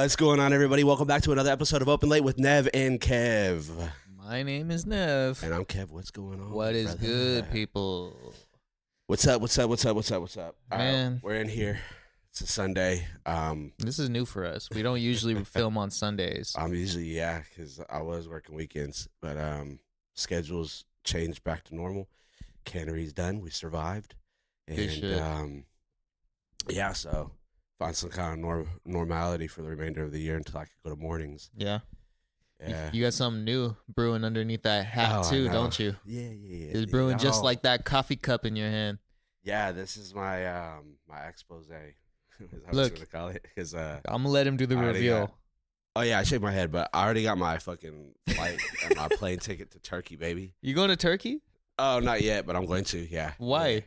What's going on, everybody? Welcome back to another episode of Open Late with Nev and Kev. My name is Nev. And I'm Kev. What's going on? What is brother? good, people? What's up? Man. We're in here. It's a Sunday. This is new for us. We don't usually film on Sundays. I'm usually, because I was working weekends, but schedules changed back to normal. Cannery's done. We survived. Good shit. So find some kind of normality for the remainder of the year until I could go to mornings. Yeah. Yeah. You got something new brewing underneath that hat too, don't you? Yeah. It's brewing just like that coffee cup in your hand. Yeah, this is my my expose. Look, gonna call it. Cause, I'm gonna let him do the reveal. I shaved my head, but I already got my fucking flight and my plane ticket to Turkey, baby. You going to Turkey? Oh, not yet, but I'm going to. Yeah. Why? Yeah.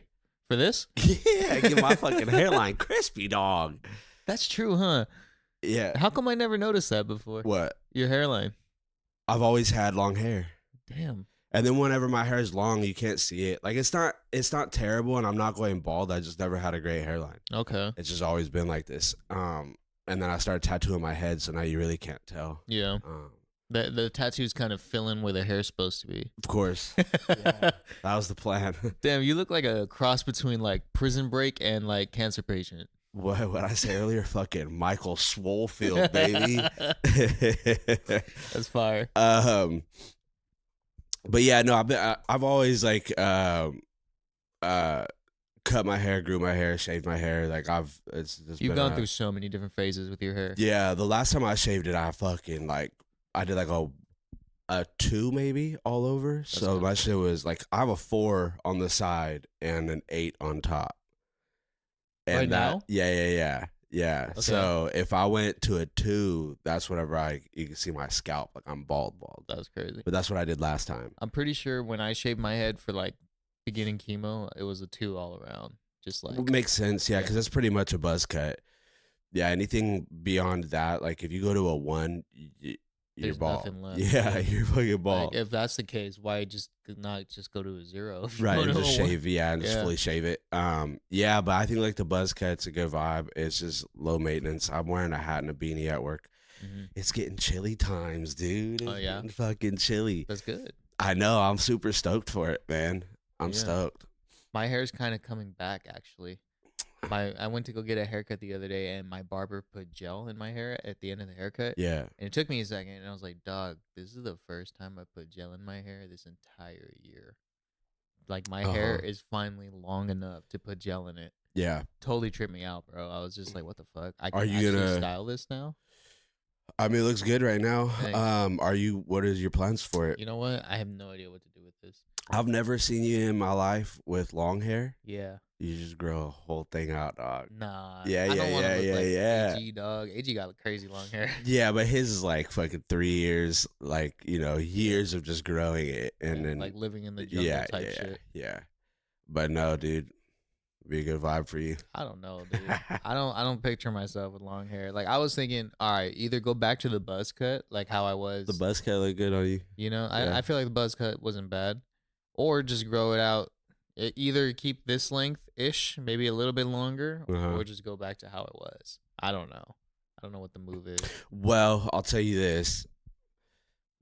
For this? Yeah, get my fucking hairline crispy, dog. That's true, huh? Yeah. How come I never noticed that before? What? Your hairline. I've always had long hair. Damn. And then whenever my hair is long, you can't see it. Like it's not terrible, and I'm not going bald. I just never had a great hairline. Okay. It's just always been like this. And then I started tattooing my head, so now you really can't tell. Yeah. The tattoo's kind of fill in where the hair's supposed to be. Of course. Yeah, that was the plan. Damn, you look like a cross between like Prison Break and like Cancer Patient. What I say earlier? Fucking Michael Swolefield, baby. That's fire. But yeah, no, I've always like cut my hair, grew my hair, shaved my hair. Like You've gone through so many different phases with your hair. Yeah, the last time I shaved it, I did like a 2 maybe all over. That's so my shit was like I have a 4 on the side and an 8 on top. And right now? Yeah. Okay. So if I went to a 2, that's whenever you can see my scalp, like I'm bald. That was crazy. But that's what I did last time. I'm pretty sure when I shaved my head for like beginning chemo, it was a 2 all around. Just like it makes sense, yeah, because that's pretty much a buzz cut. Yeah, anything beyond that, like if you go to a 1, you're bald. Nothing left. Yeah, you're fucking bald. Like, if that's the case, why not just go to a 0? Right, and just shave, and just fully shave it. Yeah, but I think like the buzz cut's a good vibe. It's just low maintenance. I'm wearing a hat and a beanie at work. Mm-hmm. It's getting chilly times, dude. It's getting fucking chilly. That's good. I know. I'm super stoked for it, man. I'm stoked. My hair's kind of coming back, actually. I went to go get a haircut the other day, and my barber put gel in my hair at the end of the haircut. Yeah. And it took me a second, and I was like, dog, this is the first time I put gel in my hair this entire year. Like, my hair is finally long enough to put gel in it. Yeah. Totally tripped me out, bro. I was just like, what the fuck? I can style this now? I mean, it looks good right now. Thanks. What is your plans for it? You know what? I have no idea what to do with this. I've never seen you in my life with long hair. Yeah. You just grow a whole thing out, dog. Nah. Yeah. I don't want to look like AG, dog. AG got crazy long hair. Yeah, but his is like fucking 3 years, like, years of just growing it. And then like living in the jungle type shit. Yeah. But no, dude. Be a good vibe for you. I don't know, dude. I don't picture myself with long hair. Like I was thinking, all right, either go back to the buzz cut, like how I was. The buzz cut looked good on you. I feel like the buzz cut wasn't bad. Or just grow it out. Either keep this length-ish, maybe a little bit longer, or just go back to how it was. I don't know. I don't know what the move is. Well, I'll tell you this.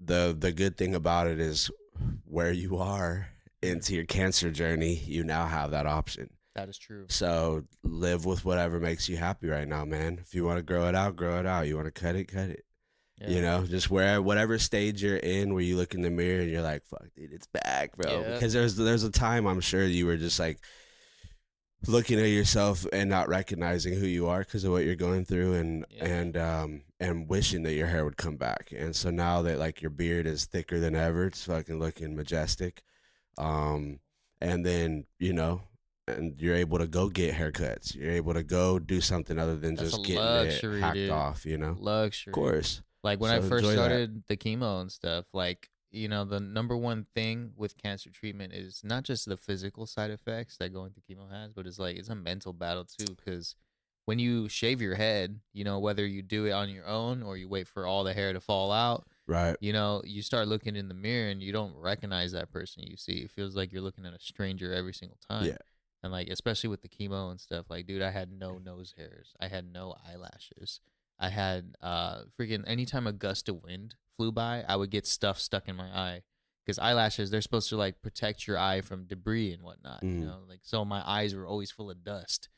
The good thing about it is where you are into your cancer journey, you now have that option. That is true. So live with whatever makes you happy right now, man. If you want to grow it out, grow it out. You want to cut it, cut it. Yeah. Just whatever stage you're in where you look in the mirror and you're like, fuck, dude, it's back, bro. Yeah. Because there's a time I'm sure you were just like looking at yourself and not recognizing who you are because of what you're going through and wishing that your hair would come back. And so now that like your beard is thicker than ever, it's fucking looking majestic. And then, and you're able to go get haircuts. You're able to go do something other than just getting it hacked off, Luxury. Of course. Like when I first started the chemo and stuff, like, the number one thing with cancer treatment is not just the physical side effects that going through chemo has, but it's a mental battle too. Because when you shave your head, whether you do it on your own or you wait for all the hair to fall out, right? You start looking in the mirror and you don't recognize that person you see. It feels like you're looking at a stranger every single time. Yeah. And like, especially with the chemo and stuff, like, dude, I had no nose hairs. I had no eyelashes. I had freaking anytime a gust of wind flew by, I would get stuff stuck in my eye because eyelashes, they're supposed to like protect your eye from debris and whatnot, you Mm. know, like so my eyes were always full of dust.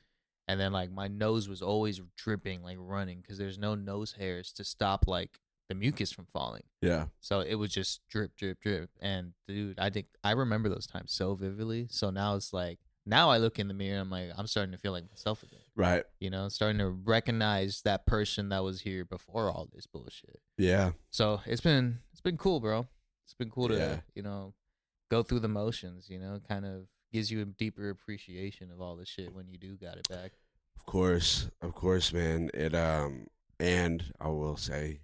And then like my nose was always dripping, like running, because there's no nose hairs to stop like the mucus from falling. Yeah. So it was just drip, drip, drip. And dude, I think I remember those times so vividly. So now it's like now I look in the mirror and I'm like, I'm starting to feel like myself again. Right. You know, starting to recognize that person that was here before all this bullshit. Yeah. So it's been cool, bro. It's been cool Yeah. to, you know, go through the motions, you know, kind of gives you a deeper appreciation of all the shit when you do got it back. Of course, man. And I will say,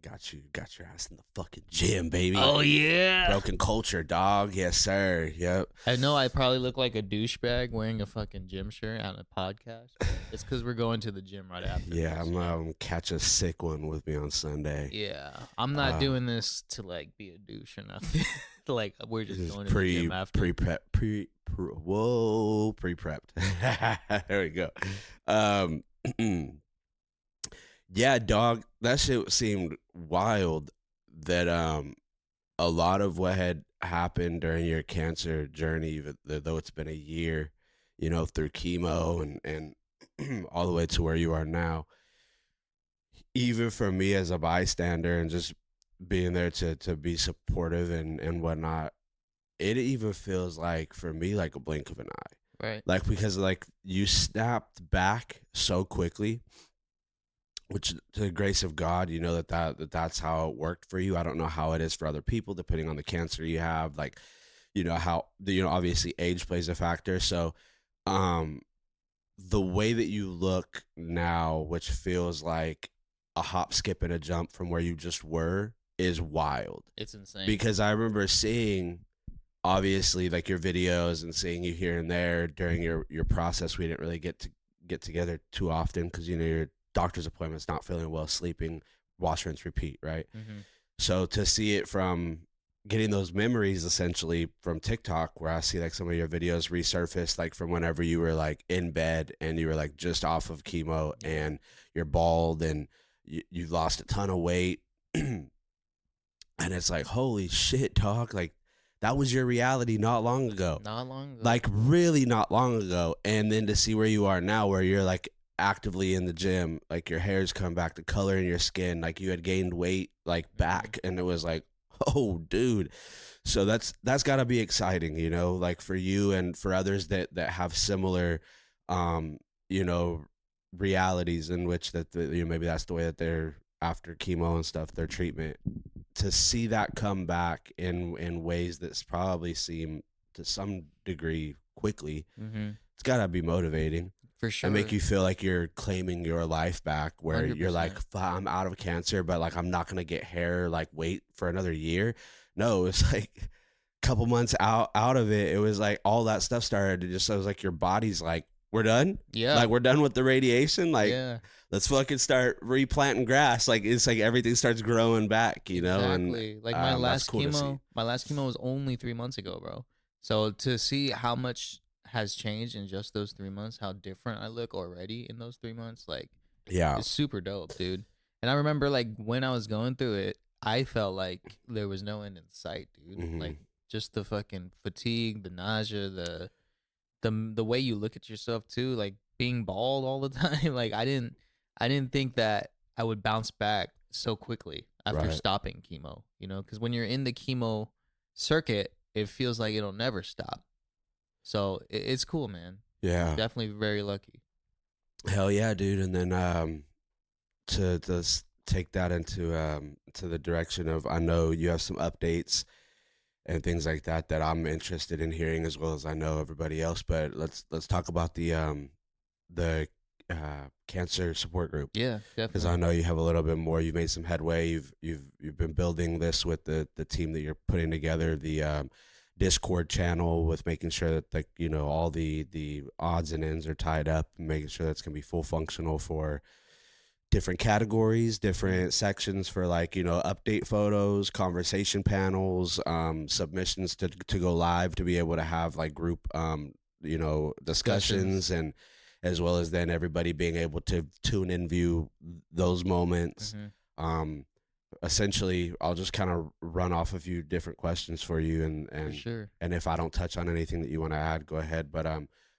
got your ass in the fucking gym, baby. Oh yeah, Broken culture, dog. Yes, sir. Yep. I know I probably look like a douchebag wearing a fucking gym shirt on a podcast. It's because we're going to the gym right after. Yeah, this. I'm catch a sick one with me on Sunday. Yeah, I'm not doing this to like be a douche or nothing. Like we're just going to the gym after. Pre-prepped. There we go. Yeah, dog, that shit seemed wild that a lot of what had happened during your cancer journey, even though it's been a year, you know, through chemo and all the way to where you are now, even for me as a bystander and just being there to be supportive and whatnot, it even feels like for me like a blink of an eye. Right. Like because like you snapped back so quickly, which to the grace of God, you know that's how it worked for you. I don't know how it is for other people, depending on the cancer you have. Like, you know how obviously age plays a factor. So, the way that you look now, which feels like a hop, skip, and a jump from where you just were, is wild. It's insane. Because I remember seeing, obviously, like your videos and seeing you here and there during your process. We didn't really get together too often because, you know, your doctor's appointments, not feeling well, sleeping, wash, rinse, repeat, right? Mm-hmm. So to see it from getting those memories essentially from TikTok, where I see like some of your videos resurface, like from whenever you were like in bed and you were like just off of chemo and you're bald and you've lost a ton of weight. And it's like, holy shit, dog. Like, that was your reality not long ago. Not long ago. Like, really not long ago. And then to see where you are now, where you're like actively in the gym, like your hair's come back, the color in your skin, like you had gained weight, like back. And it was like, oh, dude. So that's got to be exciting, you know, like for you and for others that have similar, you know, realities in which that you know, maybe that's the way that they're after chemo and stuff, their treatment. To see that come back in ways that's probably seem to some degree quickly, it's gotta be motivating for sure, and make you feel like you're claiming your life back. Where 100%. You're like, I'm out of cancer, but like I'm not gonna get hair, like wait for another year. No, it's like a couple months out of it. It was like all that stuff started to just. I was like, your body's like, we're done. Yeah, like we're done with the radiation. Like, yeah. Let's fucking start replanting grass. Like it's like everything starts growing back, you know. Exactly. And like my last chemo was only 3 months ago, bro. So to see how much has changed in just those 3 months, how different I look already in those 3 months, like, yeah, it's super dope, dude. And I remember like when I was going through it, I felt like there was no end in sight, dude. Mm-hmm. Like just the fucking fatigue, the nausea, the way you look at yourself too, like being bald all the time. Like I didn't think that I would bounce back so quickly after stopping chemo, you know, because when you're in the chemo circuit, it feels like it'll never stop. So it's cool, man. Yeah. Definitely very lucky. Hell yeah, dude. And then to take that into to the direction of, I know you have some updates and things like that I'm interested in hearing, as well as I know everybody else. But let's talk about the cancer support group. Yeah, definitely. Because I know you have a little bit more. You've made some headway. You've been building this with the team that you're putting together. The Discord channel, with making sure that, like, you know, all the odds and ends are tied up, and making sure that's gonna be full functional for different categories, different sections for, like, you know, update photos, conversation panels, submissions to go live, to be able to have like group you know, discussions. as well as then everybody being able to tune in, view those moments. Um, Essentially, I'll just kind of run off a few different questions for you, For sure. and if I don't touch on anything that you want to add, go ahead. But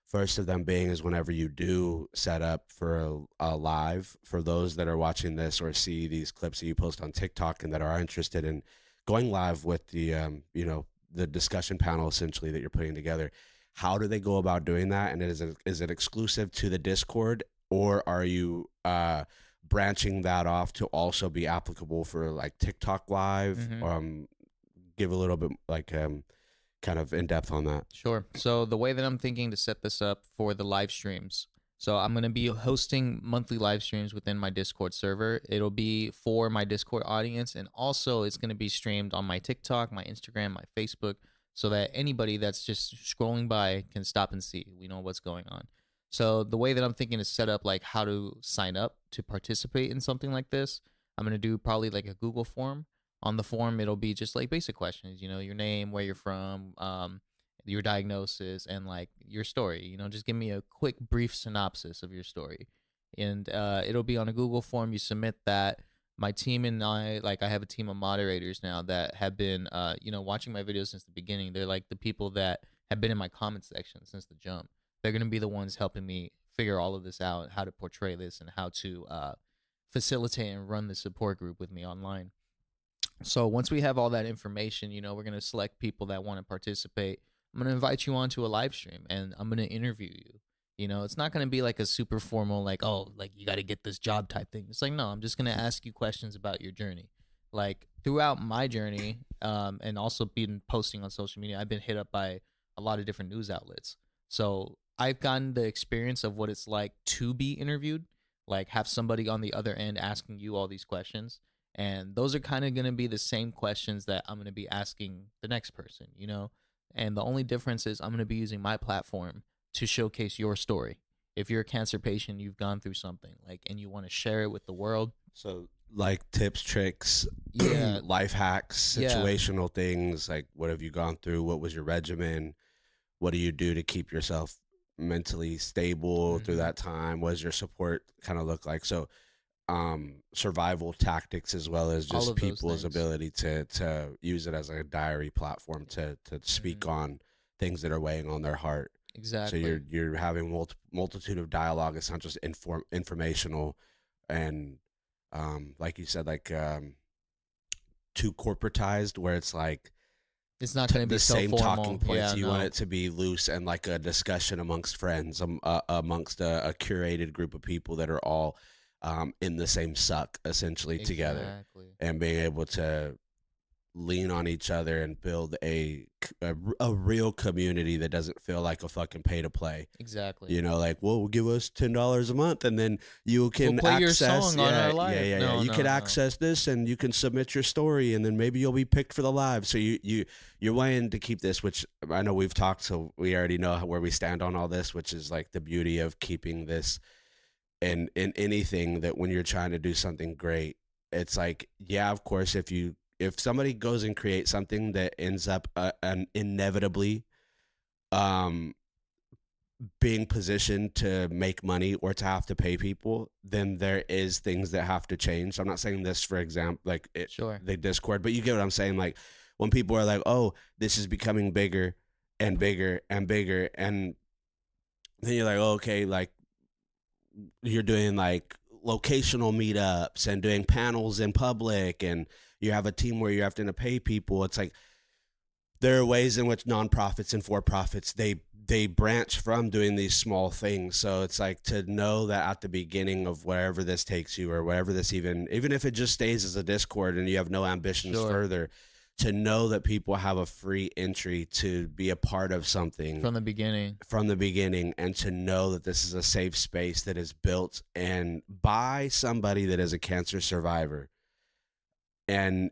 first of them being is whenever you do set up for a live, for those that are watching this or see these clips that you post on TikTok and that are interested in going live with the the discussion panel essentially that you're putting together, how do they go about doing that? And is it exclusive to the Discord, or are you branching that off to also be applicable for like TikTok live? Give a little bit like kind of in depth on that. Sure. So the way that I'm thinking to set this up for the live streams, so I'm going to be hosting monthly live streams within my Discord server. It'll be for my Discord audience, and also it's going to be streamed on my TikTok, my Instagram, my Facebook, so that anybody that's just scrolling by can stop and see. We know what's going on. So the way that I'm thinking to set up like how to sign up to participate in something like this, I'm going to do probably like a Google form. On the form, it'll be just like basic questions, your name, where you're from, your diagnosis, and like your story. Just give me a quick, brief synopsis of your story. And it'll be on a Google form. You submit that. My team and I have a team of moderators now that have been, watching my videos since the beginning. They're like the people that have been in my comment section since the jump. They're going to be the ones helping me figure all of this out, how to portray this, and how to facilitate and run the support group with me online. So once we have all that information, we're going to select people that want to participate. I'm going to invite you onto a live stream and I'm going to interview you. It's not going to be like a super formal, like, oh, like you got to get this job type thing. It's like, no, I'm just going to ask you questions about your journey. Like throughout my journey, and also been posting on social media, I've been hit up by a lot of different news outlets. So I've gotten the experience of what it's like to be interviewed, like have somebody on the other end asking you all these questions. And those are kind of going to be the same questions that I'm going to be asking the next person, And the only difference is I'm going to be using my platform to showcase your story. If you're a cancer patient, you've gone through something, and you want to share it with the world. So like tips, tricks, yeah, life hacks, situational things, like what have you gone through? What was your regimen? What do you do to keep yourself mentally stable through that time? What does your support kind of look like? So survival tactics, as well as just people's ability to use it as a diary platform to speak on things that are weighing on their heart. Exactly. So you're having multitude of dialogue. It's not just informational and like you said, like too corporatized, where it's like it's not going to be the so same formal. talking points. You want it to be loose and like a discussion amongst friends, amongst a curated group of people that are all in the same suck essentially together, and being able to lean on each other and build a real community that doesn't feel like a fucking pay to play. Exactly. Like, well, give us $10 a month and then you can play access your song on our live. You can access this and you can submit your story and then maybe you'll be picked for the live. So you're wanting to keep this, which I know we've talked, so we already know where we stand on all this, which is like the beauty of keeping this in anything, that when you're trying to do something great, it's like, yeah, of course, if somebody goes and creates something that ends up inevitably being positioned to make money or to have to pay people, then there is things that have to change. I'm not saying this, for example, like the Discord, but you get what I'm saying. Like when people are like, oh, this is becoming bigger and bigger and bigger, and then you're like, oh, okay, like you're doing like locational meetups and doing panels in public, and you have a team where you're having to pay people. It's like there are ways in which nonprofits and for-profits, they branch from doing these small things. So it's like to know that at the beginning of wherever this takes you, or wherever this even if it just stays as a Discord and you have no ambitions further, to know that people have a free entry to be a part of something from the beginning, and to know that this is a safe space that is built and by somebody that is a cancer survivor. And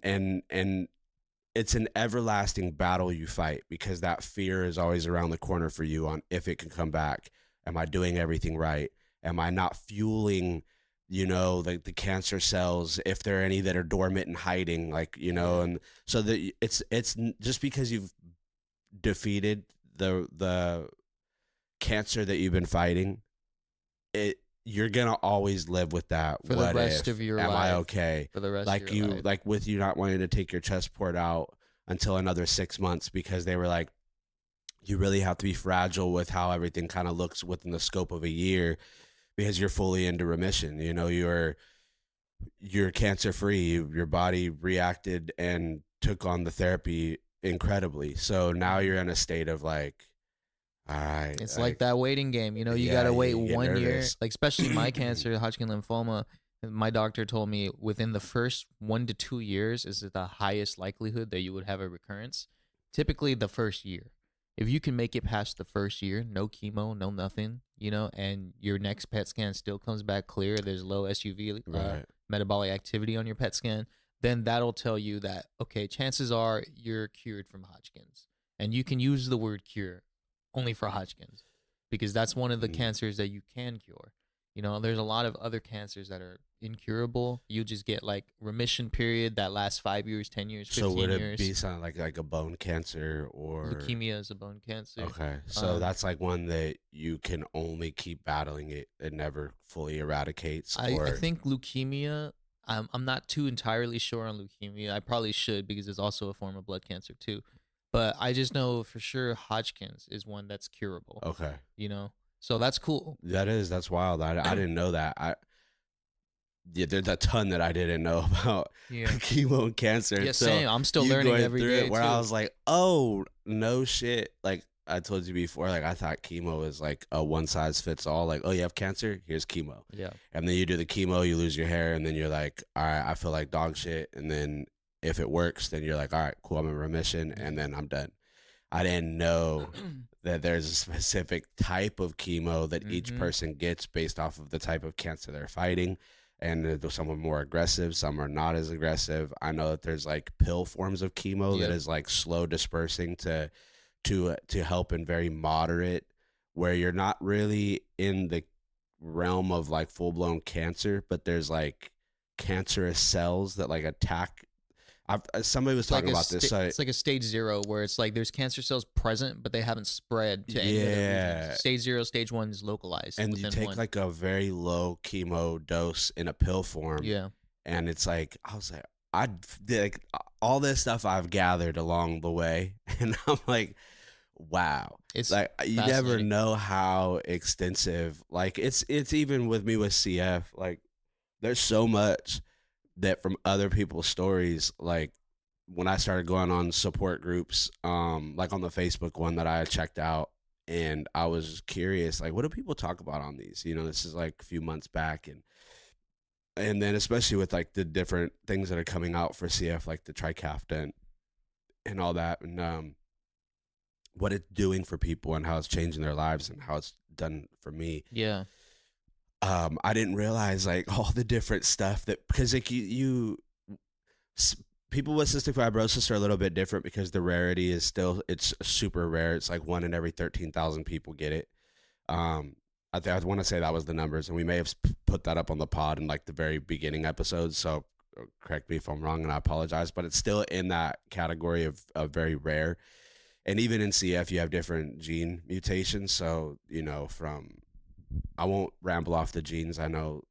it's an everlasting battle you fight, because that fear is always around the corner for you on if it can come back. Am I doing everything right? Am I not fueling, the cancer cells, if there are any that are dormant and hiding, and so that it's just because you've defeated the cancer that you've been fighting, you're gonna always live with that. For the What rest of if? your Am I life. okay? For the rest of Like your you, life. like with you not wanting to take your chest port out until another 6 months because they were like, you really have to be fragile with how everything kind of looks within the scope of a year because you're fully into remission. You know, you're cancer free. Your body reacted and took on the therapy incredibly. So now Mhm. you're in a state of like, all right, It's like like that waiting game. You know, you yeah, gotta wait you get 1 year. nervous. Like especially my cancer, Hodgkin lymphoma. My doctor told me within the first 1 to 2 years is the highest likelihood that you would have a recurrence. Typically, the first year. If you can make it past the first year, no chemo, no nothing, you know, and your next PET scan still comes back clear, there's low SUV Right. metabolic activity on your PET scan, then that'll tell you that okay, chances are you're cured from Hodgkin's, and you can use the word cure only for Hodgkin's because that's one of the Mm. cancers that you can cure. You know, there's a lot of other cancers that are incurable. You just get like remission period that lasts 5 years, 10 years, So would 15 it be years. something like a bone cancer or Leukemia is a bone cancer. okay? So Um, that's like one that you can only keep battling it. It never fully eradicates I or think leukemia. I'm not too entirely sure on leukemia. I probably should because it's also a form of blood cancer too. But I just know for sure Hodgkin's is one that's curable. okay. You know, so that's cool. That's wild. I didn't know that. Yeah, there's a ton that I didn't know about Yeah. chemo and cancer Yeah, until same. I'm still you learning going every through it day where I too. was like, oh no shit. Like I told you before, like I thought chemo was like a one size fits all. Like, oh, you have cancer? Here's chemo. Yeah. And then you do the chemo, you lose your hair, and then you're like, all right, I feel like dog shit. And then if it works, then you're like, all right, cool, I'm in remission, and then I'm done. I didn't know that there's a specific type of chemo that each Mm-hmm. person gets based off of the type of cancer they're fighting. And some are more aggressive, some are not as aggressive. I know that there's like pill forms of chemo that Yep. is like slow dispersing to help in very moderate, where you're not really in the realm of like full blown cancer, but there's like cancerous cells that like attack. Somebody was It's like talking about this. So it's like a stage 0 where it's like there's cancer cells present, but they haven't spread to any other regions. yeah, Stage 0, stage 1 is localized and you within take one. like a very low chemo dose in a pill form, Yeah. and it's like I was like I did like all this stuff I've gathered along the way, and I'm like, wow, It's like you never fascinating. know how extensive. Like it's even with me with CF, like there's so much that from other people's stories, like when I started going on support groups, like on the Facebook one that I had checked out, and I was curious, like, what do people talk about on these? You know, this is like a few months back, and then especially with like the different things that are coming out for CF, like the Trikafta and all that, and what it's doing for people and how it's changing their lives and how it's done for me. Yeah. I didn't realize like all the different stuff that because like people with cystic fibrosis are a little bit different because the rarity is still it's super rare. It's like 1 in every 13,000 people get it. I want to say that was the numbers, and we may have put that up on the pod in like the very beginning episodes. So correct me if I'm wrong, and I apologize, but it's still in that category of very rare. And even in CF, you have different gene mutations. So you know, from I won't ramble off the genes. I know,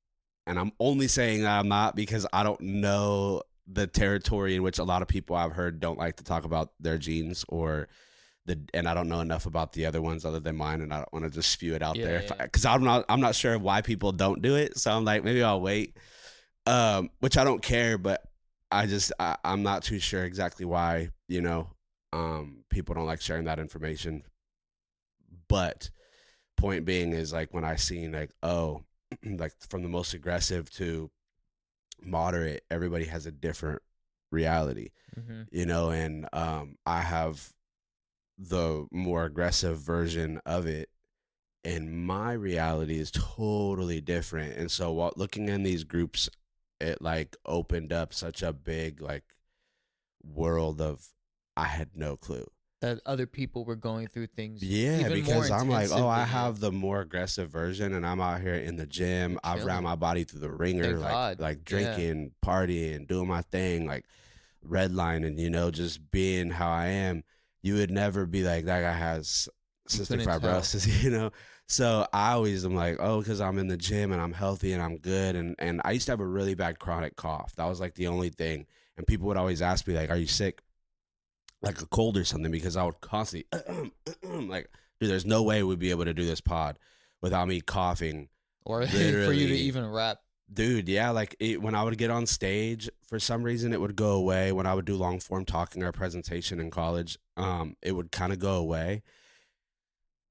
and I'm only saying that I'm not because I don't know the territory in which a lot of people I've heard don't like to talk about their genes and I don't know enough about the other ones other than mine, and I don't want to just spew it out there Yeah. because I'm not sure why people don't do it. So I'm like maybe I'll wait, which I don't care, but I'm not too sure exactly why people don't like sharing that information. But point being is like when I seen like like from the most aggressive to moderate, everybody has a different reality, Mm-hmm. and I have the more aggressive version of it, and my reality is totally different. And so while looking in these groups, it like opened up such a big like world of I had no clue. That other people were going through things Yeah, even more because I'm like, intensive oh, I than you. have the more aggressive version, and I'm out here in the gym. You're I've ran chilling. my body through the ringer, Thank God. like Yeah. drinking, partying, doing my thing, like redlining, just being how I am. You would never be like that guy has You cystic couldn't tell. fibrosis, you know. So I always am like, oh, because I'm in the gym and I'm healthy and I'm good. And I used to have a really bad chronic cough. That was like the only thing. And people would always ask me like, are you sick? Like a cold or something, because I would constantly like, dude, there's no way we'd be able to do this pod without me coughing. Or for you to Literally, even rap. dude, yeah, like when I would get on stage, for some reason it would go away. When I would do long form talking or presentation in college, it would kind of go away.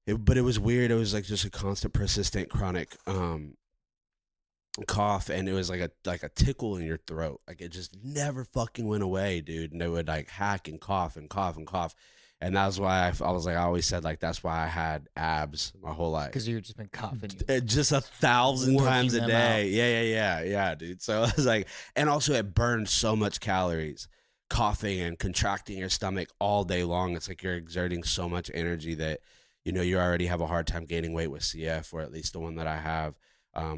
But it was weird. It was like just a constant, persistent, chronic cough, and it was like a tickle in your throat. Like it just never fucking went away, dude. And it would like hack and cough and cough and cough. And that's why I was like, I always said like that's why I had abs my whole life. Because you've just been coughing. Just 1,000 times a day. Out. Yeah, dude. So I was like, and also it burned so much calories, coughing and contracting your stomach all day long. It's like you're exerting so much energy that, you know, you already have a hard time gaining weight with CF, or at least the one that I have.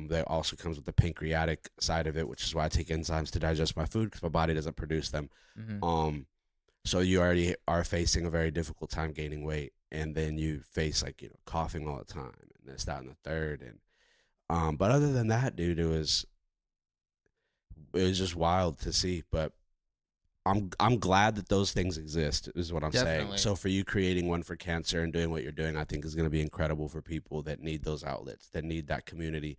That also comes with the pancreatic side of it, which is why I take enzymes to digest my food, because my body doesn't produce them. Mm-hmm. So you already are facing a very difficult time gaining weight, and then you face like, you know, coughing all the time and this, that, and the third. And but other than that, dude, it was just wild to see. But I'm glad that those things exist, is what I'm saying. So for you creating one for cancer and doing what you're doing, I think is going to be incredible for people that need those outlets, that need that community.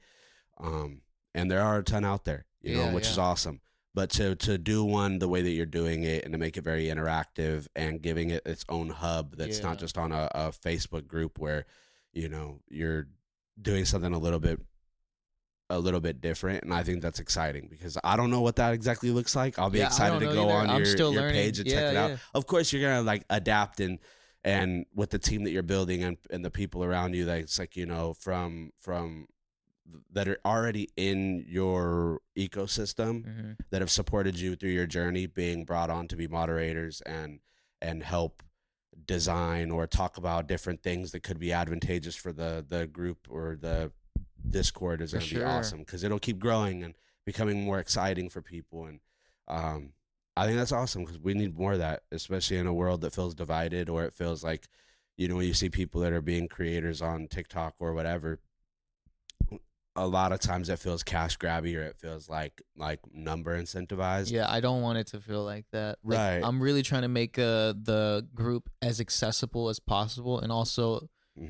And there are a ton out there, you know, which is awesome. But to do one the way that you're doing it, and to make it very interactive and giving it its own hub that's not just on a Facebook group where, you know, you're doing something a little bit different. And I think that's exciting, because I don't know what that exactly looks like. I'll be excited to go on your page and check it out. Of course you're gonna like adapt and with the team that you're building and the people around you, that it's like, you know, from that are already in your ecosystem, that have supported you through your journey, being brought on to be moderators and help design or talk about different things that could be advantageous for the group or the Discord, is going to be awesome, because it'll keep growing and becoming more exciting for people. And I think that's awesome, because we need more of that, especially in a world that feels divided, or it feels like, you know, when you see people that are being creators on TikTok or whatever, a lot of times it feels cash grabby, or it feels like number incentivized. Yeah, I don't want it to feel like that. Like, right. I'm really trying to make the group as accessible as possible, and also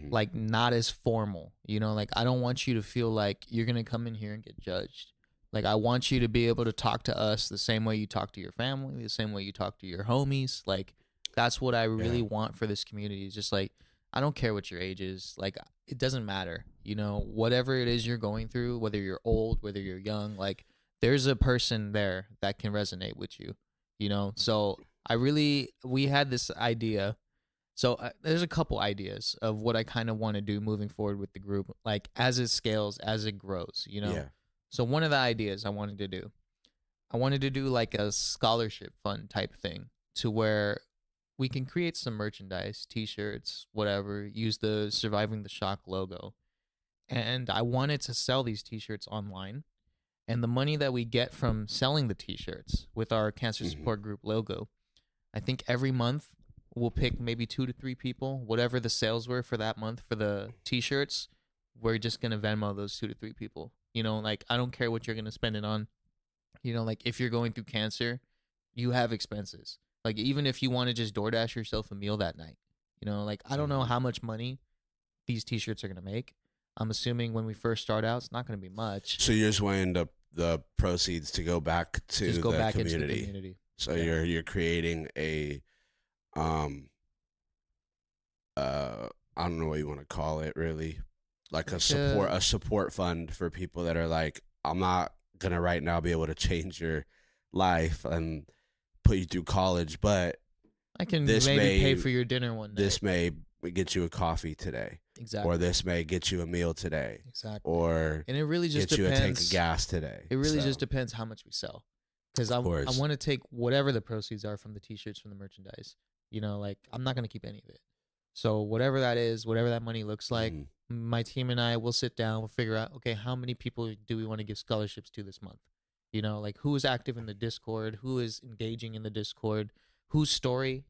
like not as formal. You know, like I don't want you to feel like you're gonna come in here and get judged. Like I want you to be able to talk to us the same way you talk to your family, the same way you talk to your homies. Like that's what I really want for this community. Is just like, I don't care what your age is. Like it doesn't matter. You know, whatever it is you're going through, whether you're old, whether you're young, like there's a person there that can resonate with you. You know, so we had this idea. So there's a couple ideas of what I kind of want to do moving forward with the group, like as it scales, as it grows, you know? So one of the ideas I wanted to do like a scholarship fund type thing, to where we can create some merchandise, t-shirts, whatever, use the Surviving the Shock logo. And I wanted to sell these t-shirts online. And the money that we get from selling the t-shirts with our cancer support group logo, I think every month we'll pick maybe 2 to 3 people, whatever the sales were for that month for the t-shirts, we're just going to Venmo those 2 to 3 people. You know, like I don't care what you're going to spend it on. You know, like if you're going through cancer, you have expenses. Like even if you want to just DoorDash yourself a meal that night, you know, like I don't know how much money these t-shirts are going to make. I'm assuming when we first start out, it's not going to be much. So you're just wanting the proceeds to go back to the community. Into the community. So you're creating a I don't know what you want to call it, really, like a support fund for people that are like, I'm not gonna right now be able to change your life and put you through college, but I can maybe pay for your dinner one night. This may get you a coffee today. Exactly. Or this may get you a meal today. Exactly. Or and it really just get depends. You a tank of gas today. It really just depends how much we sell. Because I want to take whatever the proceeds are from the t-shirts, from the merchandise. You know, like I'm not going to keep any of it. So whatever that is, whatever that money looks like, my team and I will sit down, we'll figure out, okay, how many people do we want to give scholarships to this month? You know, like who is active in the Discord, who is engaging in the Discord, whose story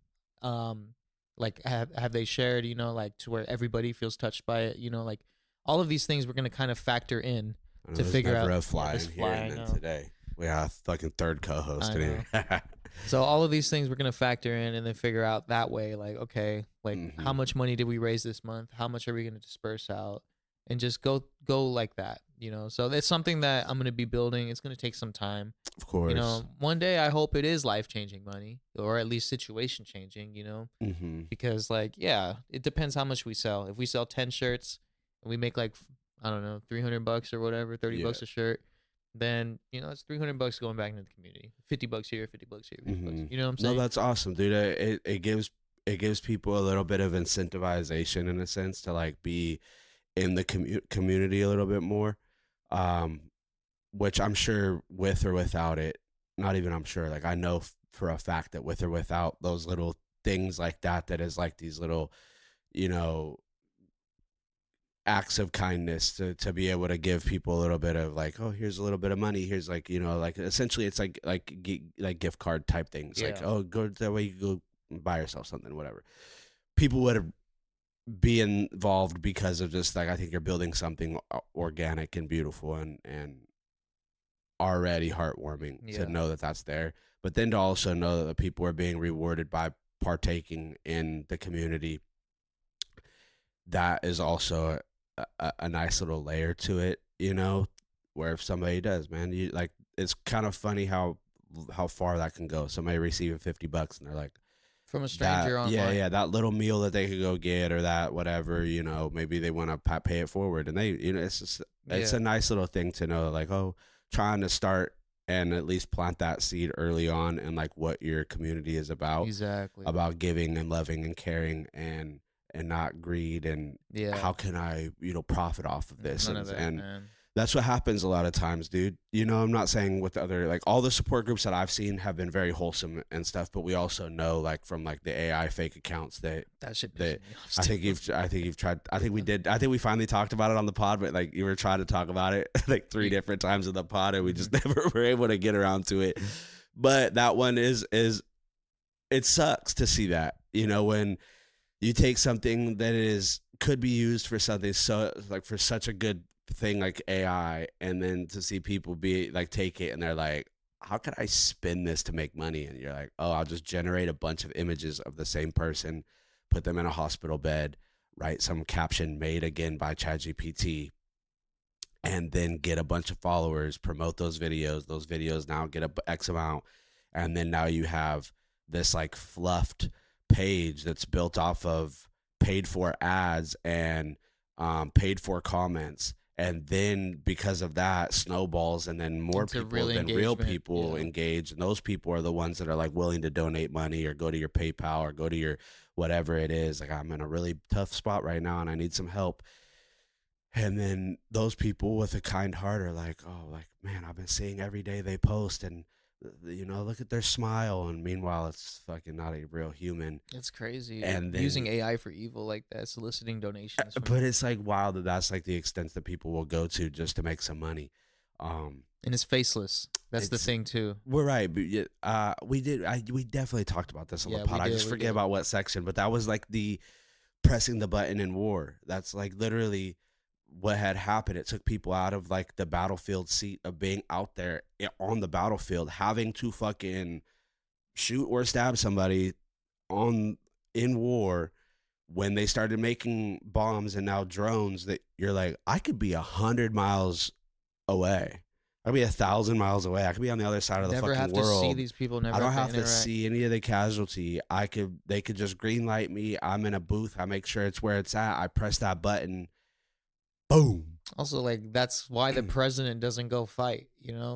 Like have they shared, like to where everybody feels touched by it, like all of these things we're gonna kind of factor in I know to there's figure never out. a Yeah, fly this in here, fly, I and then know. today we got a fucking third co-host I in know. here. So all of these things we're gonna factor in and then figure out that way, like, okay, like how Hmm. much money did we raise this month? How much are we gonna disperse out? And just go like that, So it's something that I'm gonna be building. It's gonna take some time. Of course. One day I hope it is life changing money, or at least situation changing, Hmm. because like, yeah, it depends how much we sell. If we sell 10 shirts and we make like, I don't know, $300 or whatever, 30 Yeah. bucks a shirt, then it's $300 going back into the community. 50 bucks here, 50 bucks here, 50 bucks. Hmm. You know what I'm No, saying? that's awesome, dude. It gives people a little bit of incentivization in a sense to like be in the community a little bit more. Um, which I'm sure with or without it, not even I'm sure, like I know for a fact that with or without those little things like that, that is like these little, you know, acts of kindness to be able to give people a little bit of like, oh, here's a little bit of money, here's like, like essentially it's like gift card type things, like, Yeah. oh, go that way, you go buy yourself something, whatever. People would be involved because of just like, I think you're building something organic and beautiful and already heartwarming to Yeah. know that that's there, but then to also know that the people are being rewarded by partaking in the community. That is also a nice little layer to it, where if somebody does, man, you like, it's kind of funny how far that can go. Somebody receiving $50 and they're like, From a that, stranger yeah, online. yeah, that little meal that they could go get, or that whatever, maybe they want to pay it forward, and they, it's just, it's a Yeah. nice little thing to know, like, oh, trying to start and at least plant that seed early on, and like what your community is Exactly. about giving and loving and caring, and not greed, and Yeah. how can I, profit off of this, None of and that, man. that's what happens a lot of times, dude. I'm not saying with the other, like, all the support groups that I've seen have been very wholesome and stuff, but we also know, like, from like the AI fake accounts that That shit that pisses me off I think still. you've tried. I think we finally talked about it on the pod, but like you were trying to talk about it like three different times in the pod, and we just never were able to get around to it. But that one is it sucks to see that, when you take something that is could be used for something so, like, for such a good thing like AI, and then to see people be like, take it and they're like, how could I spin this to make money? And you're like, oh, I'll just generate a bunch of images of the same person, put them in a hospital bed, write some caption made again by ChatGPT, and then get a bunch of followers, promote those videos. Those videos now get a X amount, and then now you have this like fluffed page that's built off of paid for ads and paid for comments. And then because of that, snowballs, and then more Into people real than real engagement. people Yeah. engage. And those people are the ones that are like willing to donate money or go to your PayPal or go to your whatever it is. Like, I'm in a really tough spot right now and I need some help. And then those people with a kind heart are like, oh, like, man, I've been seeing every day they post, and look at their smile. And meanwhile, it's fucking not a real human. It's crazy And using then, AI for evil like that, soliciting donations from but you. it's like wild that that's like the extent that people will go to just to make some money. Um, And it's faceless. That's the it's thing too. We're right, but we definitely talked about this on the Yeah, pod. we I did. just We forget did. about what section, but that was like the pressing the button in war. That's like literally what had happened. It took people out of like the battlefield seat of being out there on the battlefield, having to fucking shoot or stab somebody on in war, when they started making bombs and now drones, that you're like, I could be 100 miles away. I could be 1,000 miles away. I could be on the other side of the Never fucking have to see world. these people. I Never don't have to have to interact. see any of the casualty. They could just green light me. I'm in a booth. I make sure it's where it's at. I press that button. Boom. Also, like, that's why the president doesn't go fight.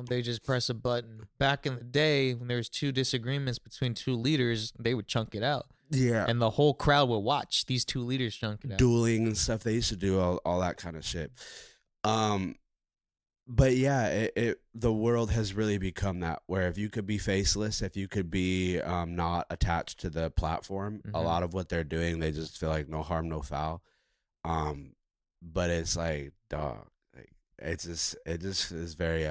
They just press a button. Back in the day, when there's two disagreements between two leaders, they would chunk it out, Yeah. and the whole crowd would watch these two leaders chunk it out. Dueling and stuff. They used to do all that kind of shit. But yeah, the world has really become that, where if you could be faceless, if you could be not attached to the platform, a lot of what they're doing, they just feel like no harm, no foul. Um, but it's like, dog, like, it just is very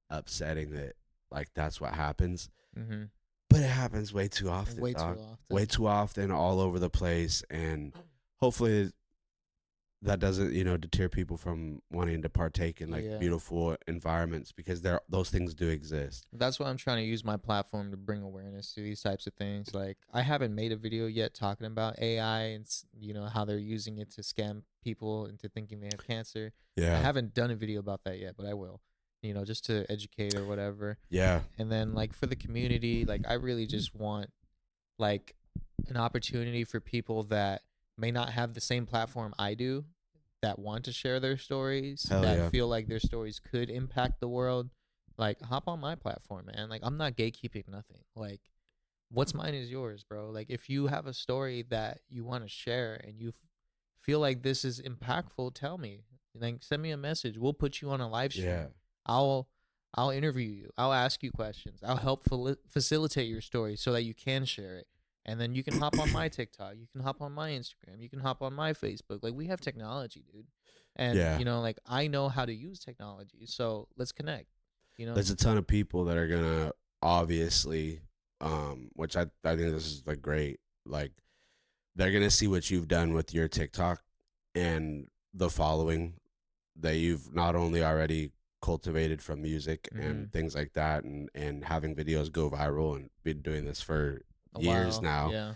upsetting that like that's what happens. Mm-hmm. But it happens way too often, Way too dog. Way often. too often, all over the place, and hopefully that doesn't, deter people from wanting to partake in like Yeah. beautiful environments, because those things do exist. That's why I'm trying to use my platform to bring awareness to these types of things. Like, I haven't made a video yet talking about AI and how they're using it to scam people into thinking they have cancer. I Yeah. haven't done a video about that yet, but I will. Just to educate or whatever. Yeah. And then, like, for the community, like, I really just want, like, an opportunity for people that may not have the same platform I do, that want to share their stories, Hell that yeah. feel like their stories could impact the world. Like, hop on my platform, man. Like, I'm not gatekeeping nothing. Like, what's mine is yours, bro. Like, if you have a story that you want to share and you feel like this is impactful, tell me. Like, send me a message. We'll put you on a live Yeah. stream. I'll I'll interview you. I'll ask you questions. I'll help facilitate your story so that you can share it. And then you can hop on my TikTok. You can hop on my Instagram. You can hop on my Facebook. Like, we have technology, dude. And Yeah. like, I know how to use technology. So let's connect. There's a ton of people that are gonna obviously, which I think this is like great. Like, they're gonna see what you've done with your TikTok and the following that you've not only already cultivated from music and things like that, and having videos go viral, and been doing this for years now, Yeah.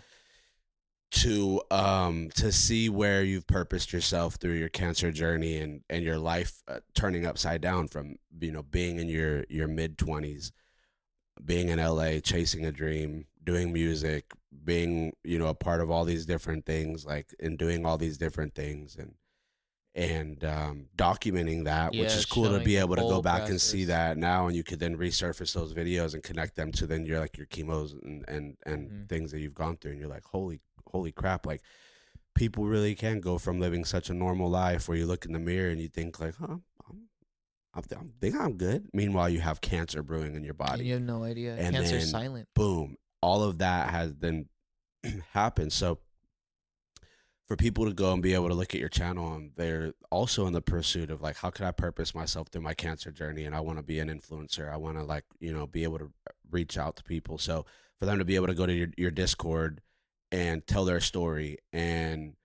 to see where you've purposed yourself through your cancer journey, and your life turning upside down from being in your mid-20s, being in LA, chasing a dream, doing music, being a part of all these different things, like, and doing all these different things, and documenting that, which Yeah, is cool to showing be the able to go whole back and see process. that now, and you could then resurface those videos and connect them to then your chemos and things that you've gone through, and you're like, holy crap, like, people really can go from living such a normal life where you look in the mirror and you think like, I think I'm good. Meanwhile, you have cancer brewing in your And you body, have no idea. and Cancer's then silent. boom, all of that has then happened. So for people to go and be able to look at your channel, and they're also in the pursuit of like, how can I purpose myself through my cancer journey? And I want to be an influencer. I want to, like, be able to reach out to people. So for them to be able to go to your Discord and tell their story, and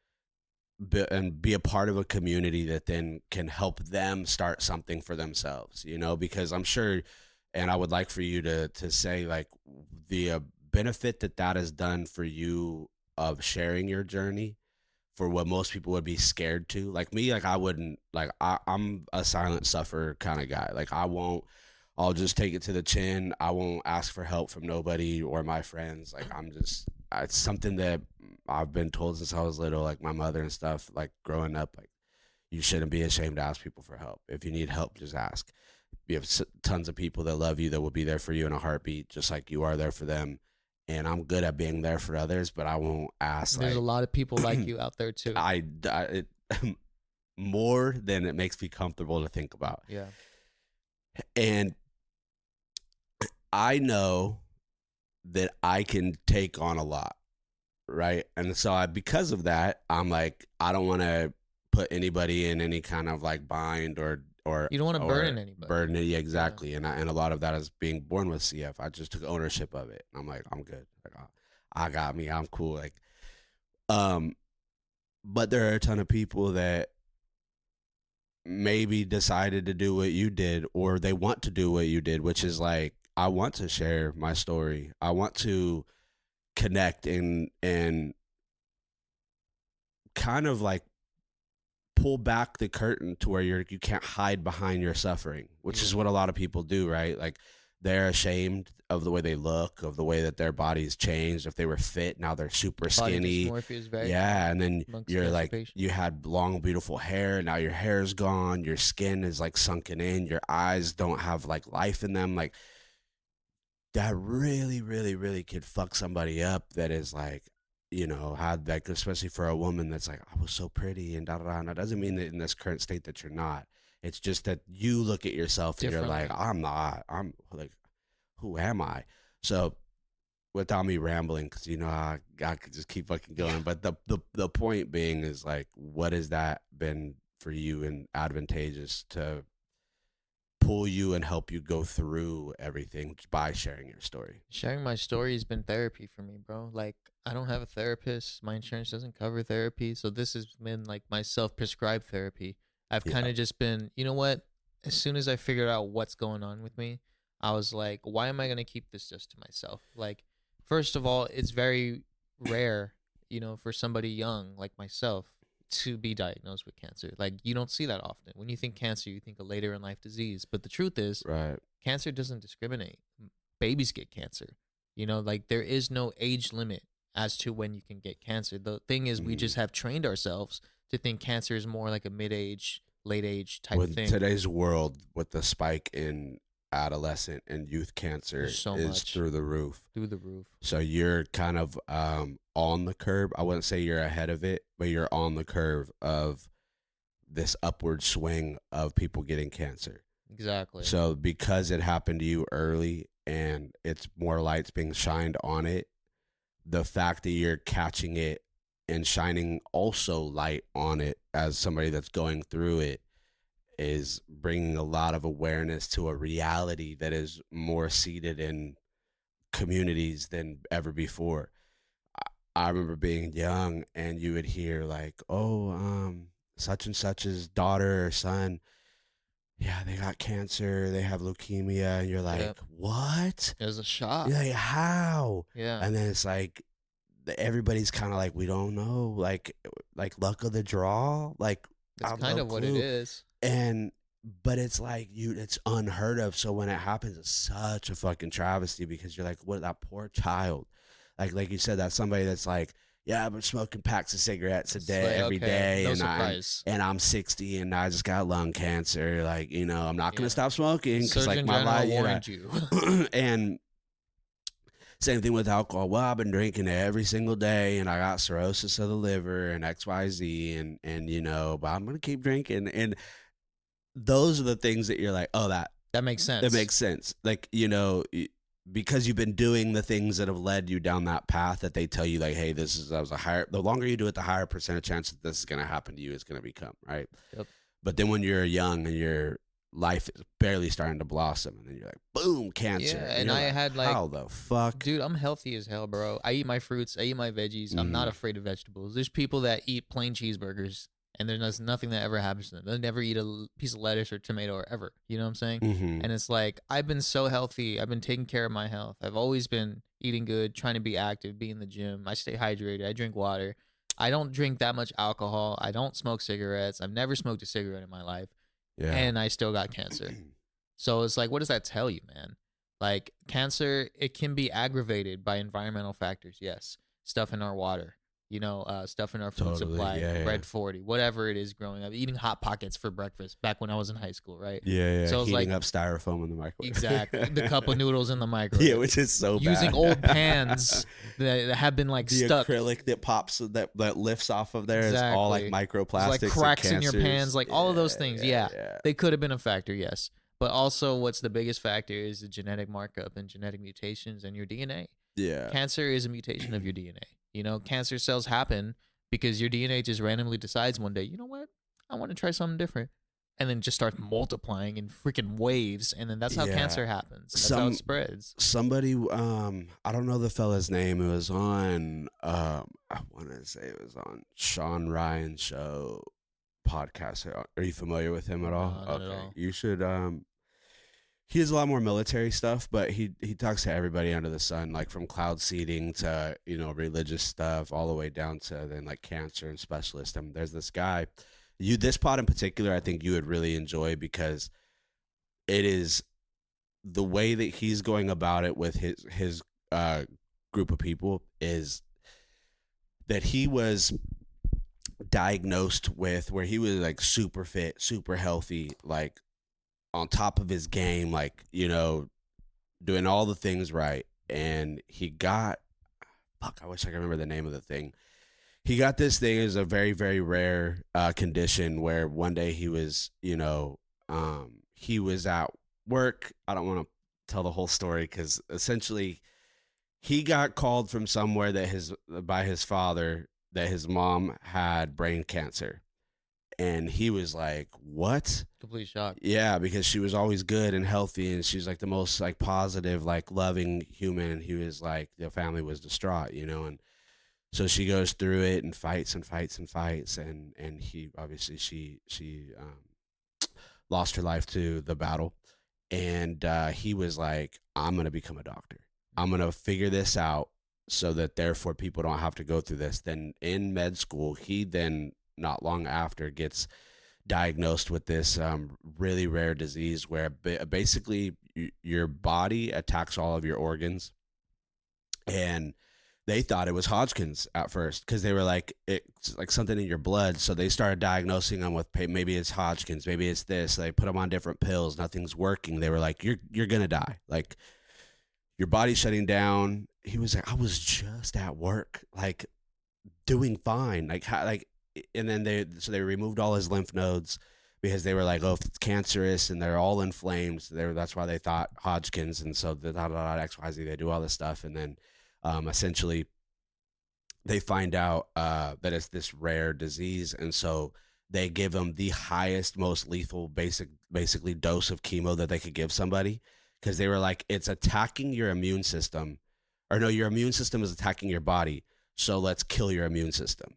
be a part of a community that then can help them start something for themselves, because I'm sure, and I would like for you to say, like, the benefit that has done for you of sharing your journey, for what most people would be scared to. Like me, like, I wouldn't, like, I'm a silent sufferer kind of guy. Like, I'll just take it to the chin. I won't ask for help from nobody or my friends. Like, it's something that I've been told since I was little, like my mother and stuff, like growing up, like, you shouldn't be ashamed to ask people for help. If you need help, just ask. You have tons of people that love you, that will be there for you in a heartbeat, just like you are there for them. And I'm good at being there for others, but I won't ask. There's a Like, lot of people like you out there too. it, more than it makes me comfortable to think about. Yeah. And I know that I can take on a lot, right? And so because of that, I'm like, I don't want to put anybody in any kind of like bind or You don't want to burden anybody. burden it. Yeah, exactly. And a lot of that is being born with CF. I just took ownership of it. I'm like, I'm good. Like, I got me. I'm cool. Like, but there are a ton of people that maybe decided to do what you did, or they want to do what you did, which is like, I want to share my story. I want to connect and kind of like pull back the curtain to where you can't hide behind your suffering, which is what a lot of people do, right? Like, they're ashamed of the way they look, of the way that their bodies changed. If they were fit, now they're super Body skinny. dysmorphia is very Yeah, common and then amongst you're cancer like, patients. you had long, beautiful hair. Now your hair's gone. Your skin is like sunken in. Your eyes don't have like life in them. Like, that really, really, really could fuck somebody up. That is like, had like, especially for a woman that's like, I was so pretty and da da da. And that doesn't mean that in this current state that you're not. It's just that you look at yourself and you're like, I'm not. I'm like, who am I? So, without me rambling, because I could just keep fucking going. But the point being is like, what has that been for you and advantageous to pull you and help you go through everything by sharing your story? Sharing my story has been therapy for me, bro. Like, I don't have a therapist. My insurance doesn't cover therapy. So this has been like my self-prescribed therapy. I've kind Yeah. of just been, you know what? As soon as I figured out what's going on with me, I was like, why am I going to keep this just to myself? Like, first of all, it's very rare, for somebody young like myself to be diagnosed with cancer. Like, you don't see that often. When you think cancer, you think a later in life disease. But the truth is, Right. cancer doesn't discriminate. Babies get cancer. Like, there is no age limit as to when you can get cancer. The thing is, we just have trained ourselves to think cancer is more like a mid-age, late age type With thing. today's world, with the spike in adolescent and youth cancer There's so is much through the roof. through the roof. So you're kind of on the curve. I wouldn't say you're ahead of it, but you're on the curve of this upward swing of people getting cancer. Exactly. So because it happened to you early and it's more lights being shined on it, the fact that you're catching it and shining also light on it as somebody that's going through it is bringing a lot of awareness to a reality that is more seated in communities than ever before. I remember being young and you would hear like, oh, such and such's daughter or son, yeah, they got cancer, they have leukemia, and you're like, Yep. what? It was a shock. You're like, how? Yeah. And then it's like everybody's kind of like, we don't know, like luck of the draw, like That's I've kind no of what it clue. is. And but it's like it's unheard of. So when it happens, it's such a fucking travesty because you're like, what, that poor child, like you said, that's somebody that's like, yeah, I've been smoking packs of cigarettes a It's day like, every okay, day, no and surprise. I'm 60 and I just got lung cancer. Like, I'm not gonna Yeah. stop smoking because like Surgeon my General life, warned you. and same thing with alcohol. Well, I've been drinking every single day and I got cirrhosis of the liver and XYZ and but I'm gonna keep drinking. And those are the things that you're like, oh, That makes sense. that makes sense. Like, because you've been doing the things that have led you down that path that they tell you like, hey, the longer you do it, the higher percentage chance that this is going to happen to you is going to become, right? Yep. But then when you're young and your life is barely starting to blossom and then you're like, boom, cancer. Yeah, and I had like, how the fuck? dude, I'm healthy as hell, bro. I eat my fruits, I eat my veggies. I'm not afraid of vegetables. There's people that eat plain cheeseburgers and there's nothing that ever happens to them. They'll never eat a piece of lettuce or tomato or ever. You know what I'm saying? Mm-hmm. And it's like, I've been so healthy. I've been taking care of my health. I've always been eating good, trying to be active, be in the gym. I stay hydrated. I drink water. I don't drink that much alcohol. I don't smoke cigarettes. I've never smoked a cigarette in my life. Yeah. And I still got cancer. So it's like, what does that tell you, man? Like, cancer, it can be aggravated by environmental factors. Yes. Stuff in our water, stuff in our food supply, Red 40, whatever it is growing up, eating Hot Pockets for breakfast back when I was in high school, right? Yeah. So it's heating like, up styrofoam in the microwave. Exactly. The cup of noodles in the microwave. Yeah, which is so using bad. old pans that have been like the stuck. acrylic that pops that lifts off of there is all like microplastics. It's like cracks and in your pans, like all of those things. Yeah. They could have been a factor, yes. But also, what's the biggest factor is the genetic markup and genetic mutations in your DNA. Yeah. Cancer is a mutation of your DNA. Cancer cells happen because your DNA just randomly decides one day, you know what? I want to try something different. And then just starts multiplying in freaking waves. And then that's how cancer happens. That's how it spreads. Somebody, I don't know the fella's name. It was on, I want to say it was on Sean Ryan's show podcast. Are you familiar with him at all? No, not at all. You should, he has a lot more military stuff, but he talks to everybody under the sun, like from cloud seeding to, religious stuff, all the way down to then like cancer and specialist. And there's this guy, this pod in particular, I think you would really enjoy because it is the way that he's going about it with his group of people is that he was diagnosed with where he was like super fit, super healthy, like on top of his game, like, doing all the things right. And he got, I wish I could remember the name of the thing. He got this thing as a very, very rare condition where one day he was, he was at work. I don't want to tell the whole story because essentially he got called from somewhere by his father that his mom had brain cancer. And he was like, what? Complete shock. Yeah, because she was always good and healthy, and she's like the most like positive, like loving human. And he was like, the family was distraught, you know. And so she goes through it and fights and fights and fights, and he obviously she lost her life to the battle. And he was like, I'm gonna become a doctor. I'm gonna figure this out so that therefore people don't have to go through this. Then in med school, he then not long after gets diagnosed with this really rare disease where basically your body attacks all of your organs. And they thought it was Hodgkin's at first because they were like, it's like something in your blood. So they started diagnosing him with maybe it's Hodgkin's, maybe it's this. They put him on different pills. Nothing's working. They were like, you're gonna die. Like, your body's shutting down. He was like, I was just at work, like doing fine. And then they removed all his lymph nodes because they were like, oh, if it's cancerous and they're all inflamed, that's why they thought Hodgkin's. And so the XYZ, they do all this stuff. And then essentially they find out that it's this rare disease. And so they give him the highest, most lethal basically dose of chemo that they could give somebody, because they were like, it's attacking your immune system, or no, your immune system is attacking your body. So let's kill your immune system.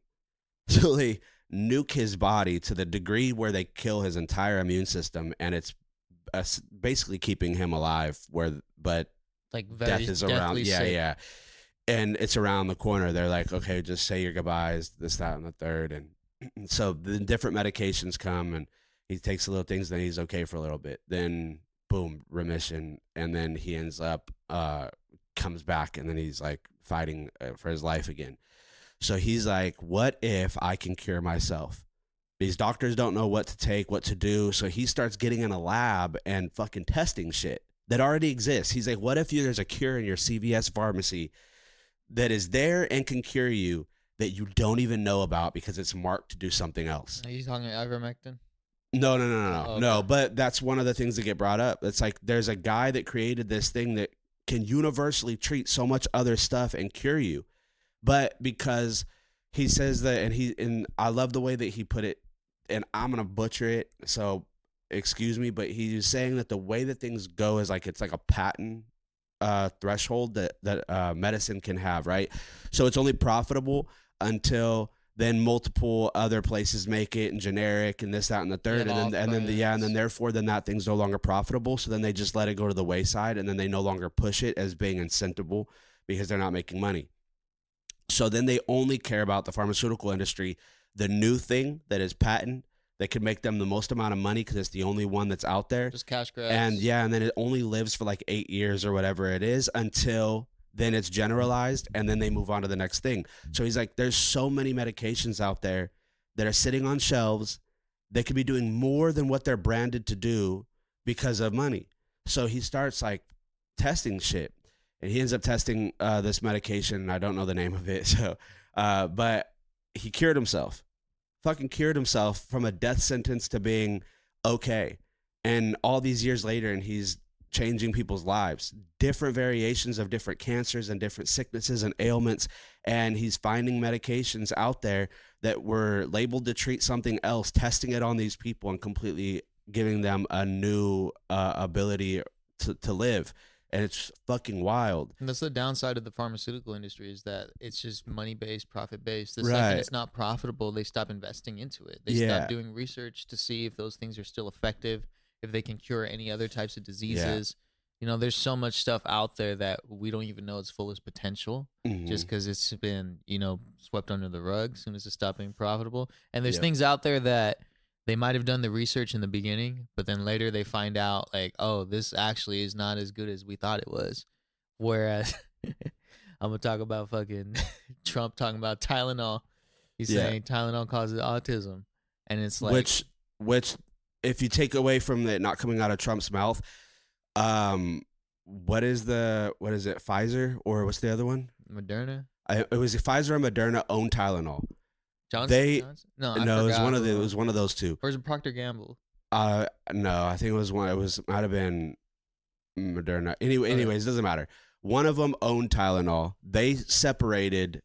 So they nuke his body to the degree where they kill his entire immune system, and it's basically keeping him alive. But like death is around. Yeah, sick. Yeah, and it's around the corner. They're like, okay, just say your goodbyes, this, that, and the third, and so the different medications come, and he takes a little things, then he's okay for a little bit, then boom, remission, and then he ends up comes back, and then he's like fighting for his life again. So he's like, what if I can cure myself? These doctors don't know what to take, what to do. So he starts getting in a lab and fucking testing shit that already exists. He's like, what if there's a cure in your CVS pharmacy that is there and can cure you that you don't even know about because it's marked to do something else? Are you talking ivermectin? No. Okay. No, but that's one of the things that get brought up. It's like, there's a guy that created this thing that can universally treat so much other stuff and cure you. But because he says that, and I love the way that he put it, and I'm going to butcher it, so excuse me, but he's saying that the way that things go is like, it's like a patent threshold that medicine can have, right? So it's only profitable until then multiple other places make it, and generic and this, that, and the third, and then therefore then that thing's no longer profitable. So then they just let it go to the wayside, and then they no longer push it as being incentible because they're not making money. So then they only care about the pharmaceutical industry, the new thing that is patent that could make them the most amount of money because it's the only one that's out there. Just cash grabs. And then it only lives for like 8 years or whatever it is until then it's generalized, and then they move on to the next thing. So he's like, there's so many medications out there that are sitting on shelves that could be doing more than what they're branded to do because of money. So he starts like testing shit. And he ends up testing this medication, and I don't know the name of it. So, but he cured himself, fucking cured himself from a death sentence to being okay. And all these years later, and he's changing people's lives, different variations of different cancers and different sicknesses and ailments. And he's finding medications out there that were labeled to treat something else, testing it on these people and completely giving them a new ability to live. And it's fucking wild. And that's the downside of the pharmaceutical industry, is that it's just money-based, profit-based. The Right. second it's not profitable, they stop investing into it. They stop doing research to see if those things are still effective, if they can cure any other types of diseases. You know, there's so much stuff out there that we don't even know its fullest potential just because it's been, swept under the rug as soon as it stopped being profitable. And there's things out there that they might have done the research in the beginning, but then later they find out like, oh, this actually is not as good as we thought it was. Whereas I'm going to talk about fucking Trump talking about Tylenol. He's saying Tylenol causes autism. And it's like... Which if you take away from it not coming out of Trump's mouth, what is it, Pfizer, or what's the other one? Moderna? It was Pfizer and Moderna own Tylenol. Johnson? No, it was one of those two. Or is it Procter Gamble? No, I think it was one. Might have been Moderna. Anyways, it doesn't matter. One of them owned Tylenol. They separated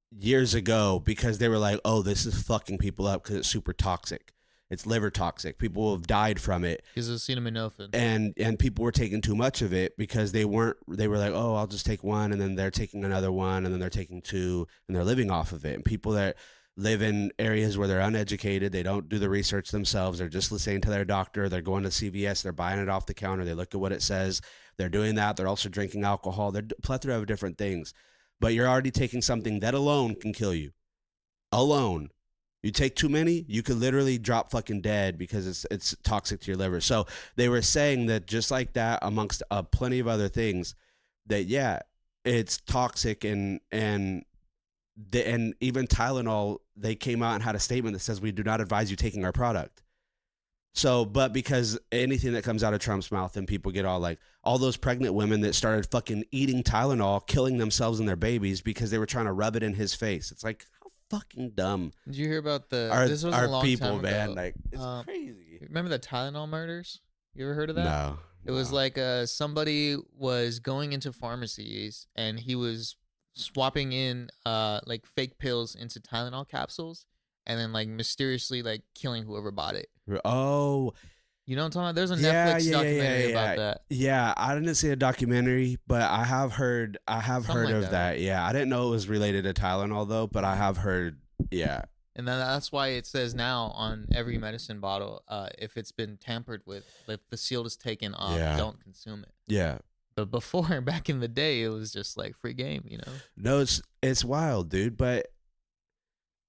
years ago because they were like, "Oh, this is fucking people up because it's super toxic." It's liver toxic. People have died from it. Because of acetaminophen. And people were taking too much of it because they were like, oh, I'll just take one, and then they're taking another one, and then they're taking two, and they're living off of it. And people that live in areas where they're uneducated, they don't do the research themselves, they're just listening to their doctor, they're going to CVS, they're buying it off the counter, they look at what it says, they're doing that, they're also drinking alcohol, they're a plethora of different things. But you're already taking something that alone can kill you. Alone. You take too many, you could literally drop fucking dead because it's toxic to your liver. So they were saying that just like that, amongst plenty of other things, that yeah, it's toxic, and even Tylenol, they came out and had a statement that says we do not advise you taking our product. So, but because anything that comes out of Trump's mouth, and people get all like, all those pregnant women that started fucking eating Tylenol, killing themselves and their babies because they were trying to rub it in his face. It's like, fucking dumb. Did you hear about this was our a long people, time man? ago. Like, it's crazy. Remember the Tylenol murders? You ever heard of that? No. It was like somebody was going into pharmacies and he was swapping in like fake pills into Tylenol capsules and then like mysteriously like killing whoever bought it. Oh. You know what I'm talking about? There's a Netflix documentary about that. Yeah, I didn't see a documentary, but I have heard of that. Yeah, I didn't know it was related to Tylenol though, but I have heard. Yeah. And then that's why it says now on every medicine bottle, if it's been tampered with, if the seal is taken off, don't consume it. Yeah. But before, back in the day, it was just like free game, you know? No, it's wild, dude. But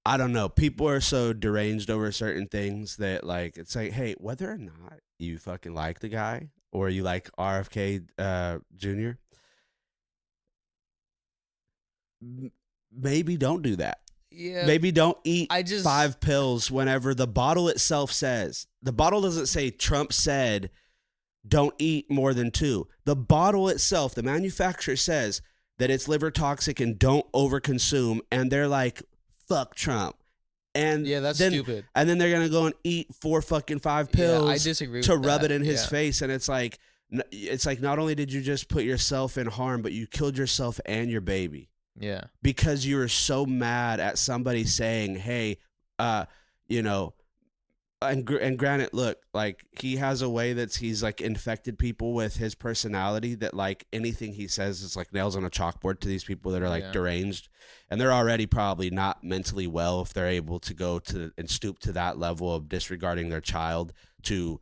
I don't know. People are so deranged over certain things that, like, it's like, hey, whether or not you fucking like the guy or you like RFK Jr., maybe don't do that. Yeah. Maybe don't eat 5 pills whenever the bottle itself says. The bottle doesn't say Trump said don't eat more than 2. The bottle itself, the manufacturer says that it's liver toxic and don't overconsume, and they're like, fuck Trump. And yeah, that's stupid. And then they're going to go and eat 5 pills I disagree to with rub that. it in his face. And it's like not only did you just put yourself in harm, but you killed yourself and your baby. Yeah. Because you were so mad at somebody saying, hey, you know, and granted, look, like he has a way he's like infected people with his personality that like anything he says is like nails on a chalkboard to these people that are like deranged, and they're already probably not mentally well if they're able to go to and stoop to that level of disregarding their child to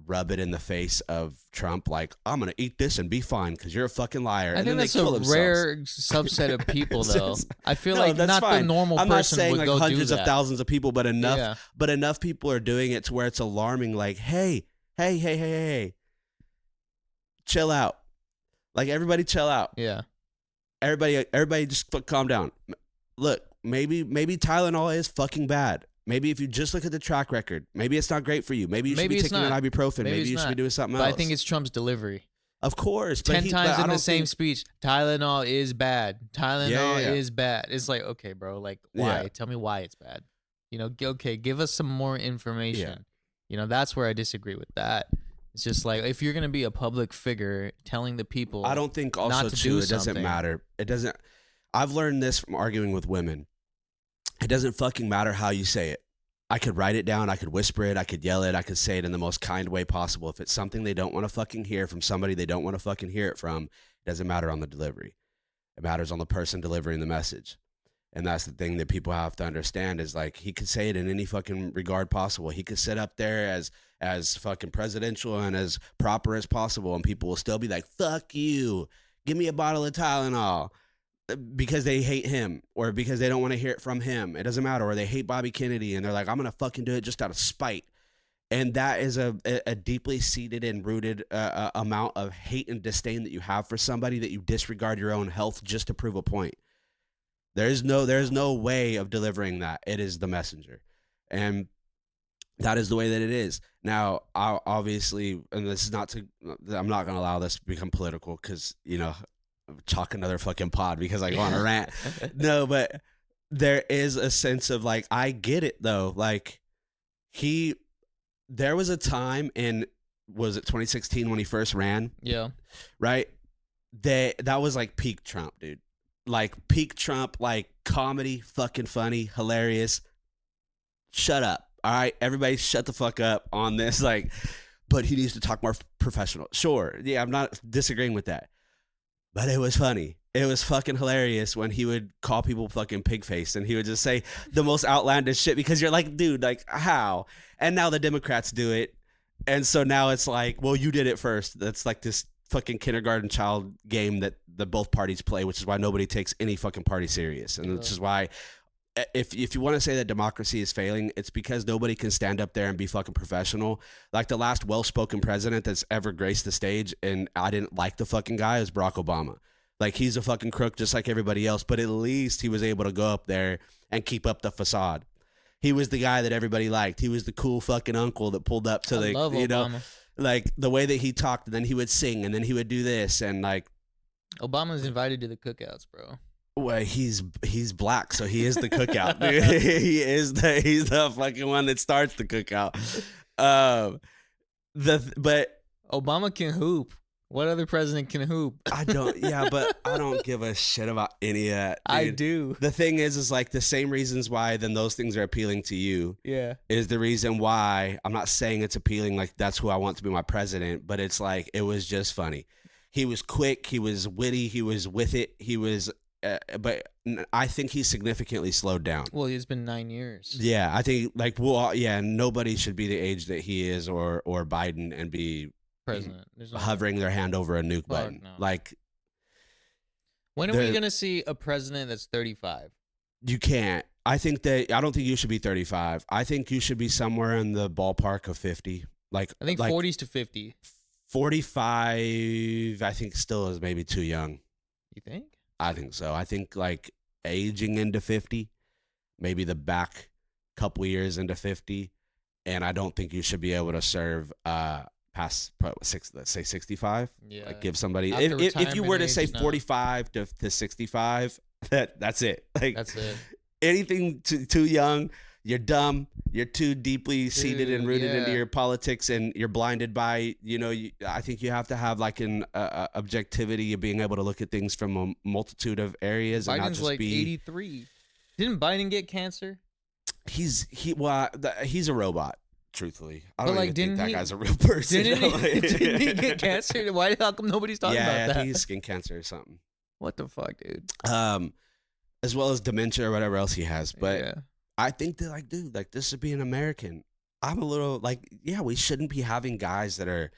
rub it in the face of Trump, like, I'm going to eat this and be fine because you're a fucking liar. I think that's a rare subset of people, though. I feel like not fine. The normal person I'm not saying would like go hundreds do of that. thousands of people, but enough people are doing it to where it's alarming, like, hey, chill out. Like, everybody chill out. Yeah. Everybody just calm down. Look, maybe Tylenol is fucking bad. Maybe if you just look at the track record, maybe it's not great for you. Maybe you should be taking an ibuprofen. Maybe you should be doing something else. But I think it's Trump's delivery. Of course. 10 times in the same speech, Tylenol is bad. Tylenol is bad. It's like, okay, bro, like, why? Tell me why it's bad. You know, okay, give us some more information. Yeah. You know, that's where I disagree with that. It's just like, if you're going to be a public figure telling the people I don't think also, not to do it doesn't matter. It doesn't. I've learned this from arguing with women. It doesn't fucking matter how you say it. I could write it down. I could whisper it. I could yell it. I could say it in the most kind way possible. If it's something they don't want to fucking hear from somebody they don't want to fucking hear it from, it doesn't matter on the delivery. It matters on the person delivering the message. And that's the thing that people have to understand is like, he could say it in any fucking regard possible. He could sit up there as fucking presidential and as proper as possible, and people will still be like, fuck you. Give me a bottle of Tylenol. Because they hate him or because they don't want to hear it from him. It doesn't matter. Or they hate Bobby Kennedy and they're like, I'm going to fucking do it just out of spite. And that is a deeply seated and rooted amount of hate and disdain that you have for somebody, that you disregard your own health just to prove a point. There's no way of delivering that. It is the messenger. And that is the way that it is. Now, obviously, and this is not to, I'm not going to allow this to become political because, you know, chalk another fucking pod because I go on a rant. No, but there is a sense of like, I get it though. Like there was a time in, was it 2016 when he first ran? Yeah. Right? That was like peak Trump, dude. Like peak Trump, like comedy, fucking funny, hilarious. Shut up. All right, everybody shut the fuck up on this. Like, but he needs to talk more professional. Sure. Yeah, I'm not disagreeing with that. But it was funny. It was fucking hilarious when he would call people fucking pig face and he would just say the most outlandish shit because you're like, dude, like, how? And now the Democrats do it. And so now it's like, well, you did it first. That's like this fucking kindergarten child game that the both parties play, which is why nobody takes any fucking party serious. And which is why if you want to say that democracy is failing, it's because nobody can stand up there and be fucking professional. Like the last well-spoken president that's ever graced the stage, and I didn't like the fucking guy, is Barack Obama. Like, he's a fucking crook just like everybody else, but at least he was able to go up there and keep up the facade. He was the guy that everybody liked. He was the cool fucking uncle that pulled up to the, you know, like the way that he talked, and then he would sing, and then he would do this, and like Obama's invited to the cookouts, bro. Well, he's black, so he is the cookout, dude. He's the fucking one that starts the cookout. But Obama can hoop. What other president can hoop? I don't. Yeah, but I don't give a shit about any of that, dude. I do. The thing is like the same reasons why then those things are appealing to you. Yeah, is the reason why I'm not saying it's appealing. Like that's who I want to be my president, but it's like it was just funny. He was quick. He was witty. He was with it. He was. But I think he's significantly slowed down. Well, it's been 9 years. Yeah, I think like nobody should be the age that he is or Biden and be president. Hovering their hand over a nuke button. No. Like, when are we gonna see a president that's 35? You can't. I don't think you should be 35. I think you should be somewhere in the ballpark of 50. Like I think 40s to 50. 45, I think still is maybe too young. You think? I think so. I think like aging into 50, maybe the back couple years into 50, and I don't think you should be able to serve past let's say 65. Yeah. Like give somebody if you were to say 45 to 65, that's it. Like that's it. Anything too young, you're dumb. You're too deeply seated and rooted into your politics, and you're blinded by, I think you have to have like an objectivity of being able to look at things from a multitude of areas. Biden's and not just like 83. Didn't Biden get cancer? He's a robot. Truthfully, I don't even think that guy's a real person. Didn't he get cancer? How come nobody's talking about that? I think he's skin cancer or something. What the fuck, dude? As well as dementia or whatever else he has, but. I think that, like, dude, like, this is being American. I'm a little, like, we shouldn't be having guys that are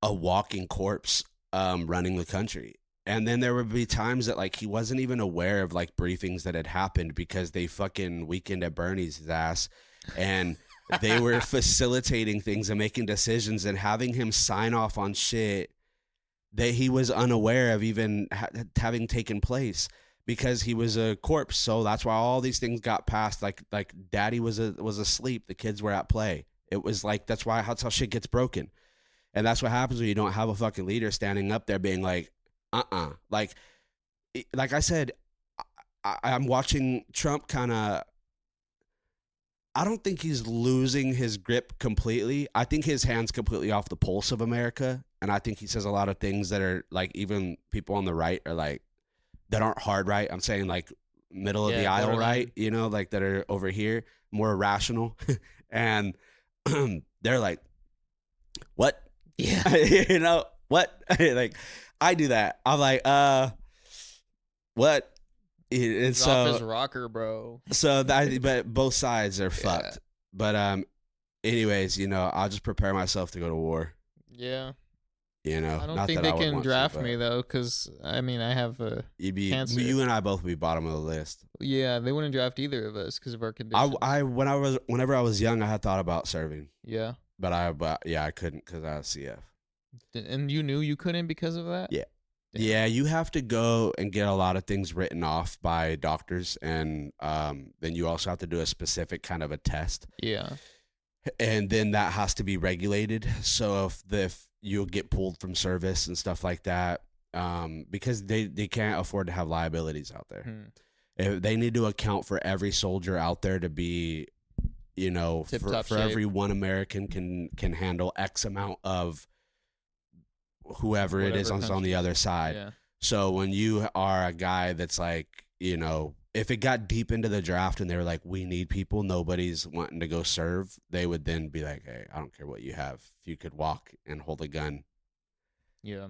a walking corpse running the country. And then there would be times that, like, he wasn't even aware of, like, briefings that had happened because they fucking Weekend at Bernie's his ass. And they were facilitating things and making decisions and having him sign off on shit that he was unaware of even having taken place. Because he was a corpse, so that's why all these things got passed. Like Daddy was asleep, the kids were at play. It was like that's how shit gets broken, and that's what happens when you don't have a fucking leader standing up there being like, like I said, I'm watching Trump kind of. I don't think he's losing his grip completely. I think his hand's completely off the pulse of America, and I think he says a lot of things that are like even people on the right are like. That aren't hard right. I'm saying like middle of the aisle right, like that are over here, more rational. And they're like, what? Yeah. What? Like, I do that. I'm like, what? And so off his rocker, bro. So but both sides are fucked. But anyways, I'll just prepare myself to go to war. Yeah. I don't think they can draft me though, because I have a cancer. You and I both would be bottom of the list. Yeah, they wouldn't draft either of us because of our conditions. Whenever I was young, I had thought about serving. Yeah, but I couldn't because I was CF. And you knew you couldn't because of that? Yeah. Damn. Yeah, you have to go and get a lot of things written off by doctors, and then you also have to do a specific kind of a test. Yeah. And then that has to be regulated. So if you'll get pulled from service and stuff like that, because they can't afford to have liabilities out there. If they need to account for every soldier out there to be, for every one American can handle X amount of whoever it is on the other side. Yeah. So when you are a guy that's like, if it got deep into the draft and they were like, we need people, nobody's wanting to go serve, they would then be like, hey, I don't care what you have. If you could walk and hold a gun. Yeah.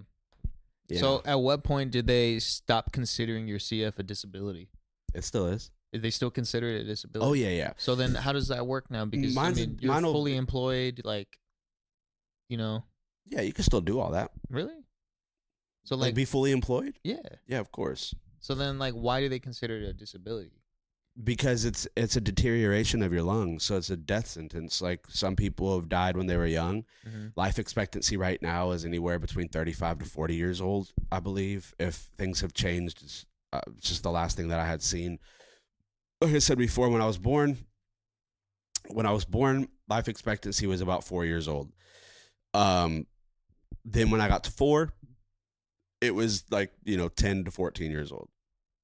You So know, at what point did they stop considering your CF a disability? it still is. Did they still consider it a disability? Oh, yeah, yeah. So then how does that work now? Because, I mean, you're fully employed, like, you know. Yeah, you can still do all that. Really? So, Like be fully employed? Yeah. Yeah, of course. So then, like, why do they consider it a disability? Because it's a deterioration of your lungs, so it's a death sentence. Like some people have died when they were young. Mm-hmm. Life expectancy right now is anywhere between 35 to 40 years old, I believe. If things have changed, it's just the last thing that I had seen. Like I said before, when I was born, life expectancy was about 4 years old. Then when I got to 4, it was like 10 to 14 years old.